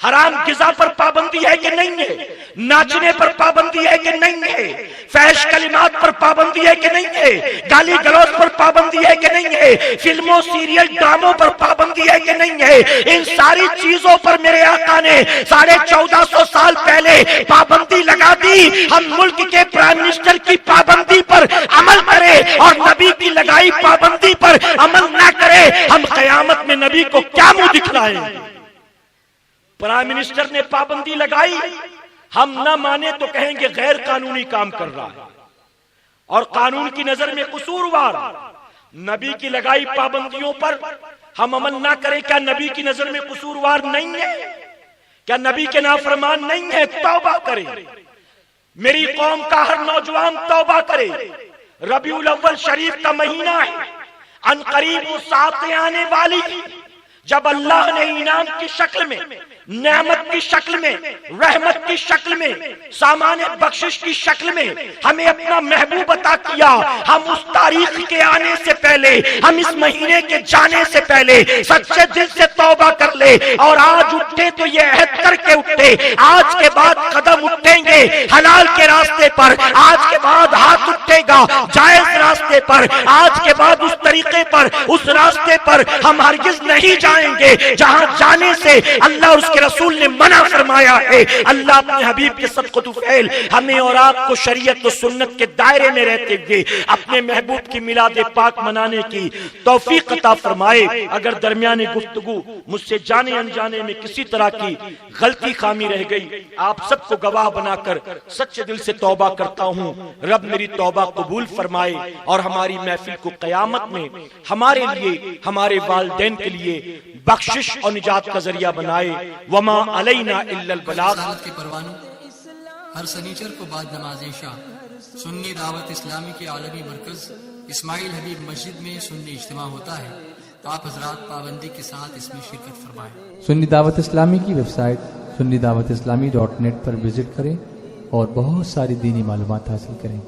حرام غذا پر پابندی ہے کہ نہیں ہے؟ ناچنے پر پابندی ہے کہ نہیں ہے؟ فحش کلمات پر پابندی ہے کہ نہیں ہے؟ گالی گلوچ پر پابندی ہے کہ نہیں ہے؟ فلموں سیریل ڈراموں پر پابندی ہے کہ نہیں ہے؟ ان ساری چیزوں پر میرے آقا نے 1450 سال پہلے پابندی لگا دی. ہم ملک کے پرائم منسٹر کی پابندی پر عمل کرے اور نبی کی لگائی پابندی پر عمل نہ کرے، ہم قیامت میں نبی کو کیا منہ دکھلائیں؟ پرائم منسٹر نے پابندی لگائی، ہم نہ مانے تو کہیں گے غیر قانونی کام کر رہا ہے اور قانون کی نظر میں قصوروار. نبی کی لگائی پابندیوں پر ہم عمل نہ کریں، کیا نبی کی نظر میں قصوروار نہیں ہے؟ کیا نبی کے نافرمان نہیں ہے؟ توبہ کرے. میری قوم کا ہر نوجوان توبہ کرے. ربیع الاول شریف کا مہینہ ہے، ان قریب وہ ساتیں آنے والی جب اللہ نے انعام کی شکل میں، نعمت کی شکل میں، رحمت کی شکل میں، سامان بخشش کی شکل میں ہمیں اپنا محبوب عطا کیا. ہم اس تاریخ کے آنے سے پہلے، ہم اس مہینے کے جانے سے پہلے سچے دل سے توبہ کر لے اور آج اٹھے تو یہ عہد کر کے اٹھے، آج کے بعد قدم اٹھیں گے حلال کے راستے پر، آج کے بعد ہاتھ اٹھے گا جائز راستے پر، آج کے بعد اس طریقے پر، اس راستے پر ہم ہرگز نہیں جائیں گے جہاں جانے سے اللہ اور اس کے رسول نے منع فرمایا ہے. اللہ اپنے حبیب کے صدقہ و فعل ہمیں اور آپ کو شریعت و سنت کے دائرے میں رہتے ہوئے اپنے محبوب کی میلاد پاک منانے کی توفیق عطا فرمائے. اگر درمیان گفتگو مجھ سے جانے انجانے میں کسی طرح کی غلطی خامی رہ گئی، آپ سب کو گواہ بنا کر سچے دل سے توبہ کرتا ہوں. رب میری توبہ قبول فرمائے اور ہماری محفل کو قیامت میں ہمارے لیے، ہمارے والدین کے لیے بخشش اور نجات کا ذریعہ بنائے. وما علینا الا البلاغ. کے پروانوں ہر سنیچر کو بعد نماز عشاء سنی دعوت اسلامی کے عالمی مرکز اسماعیل حبیب مسجد میں سنی اجتماع ہوتا ہے. آپ حضرات پابندی کے ساتھ اس میں شرکت فرمائیں. سنی دعوت اسلامی کی website sunni dawat islami.net پر وزٹ کریں اور بہت ساری دینی معلومات حاصل کریں.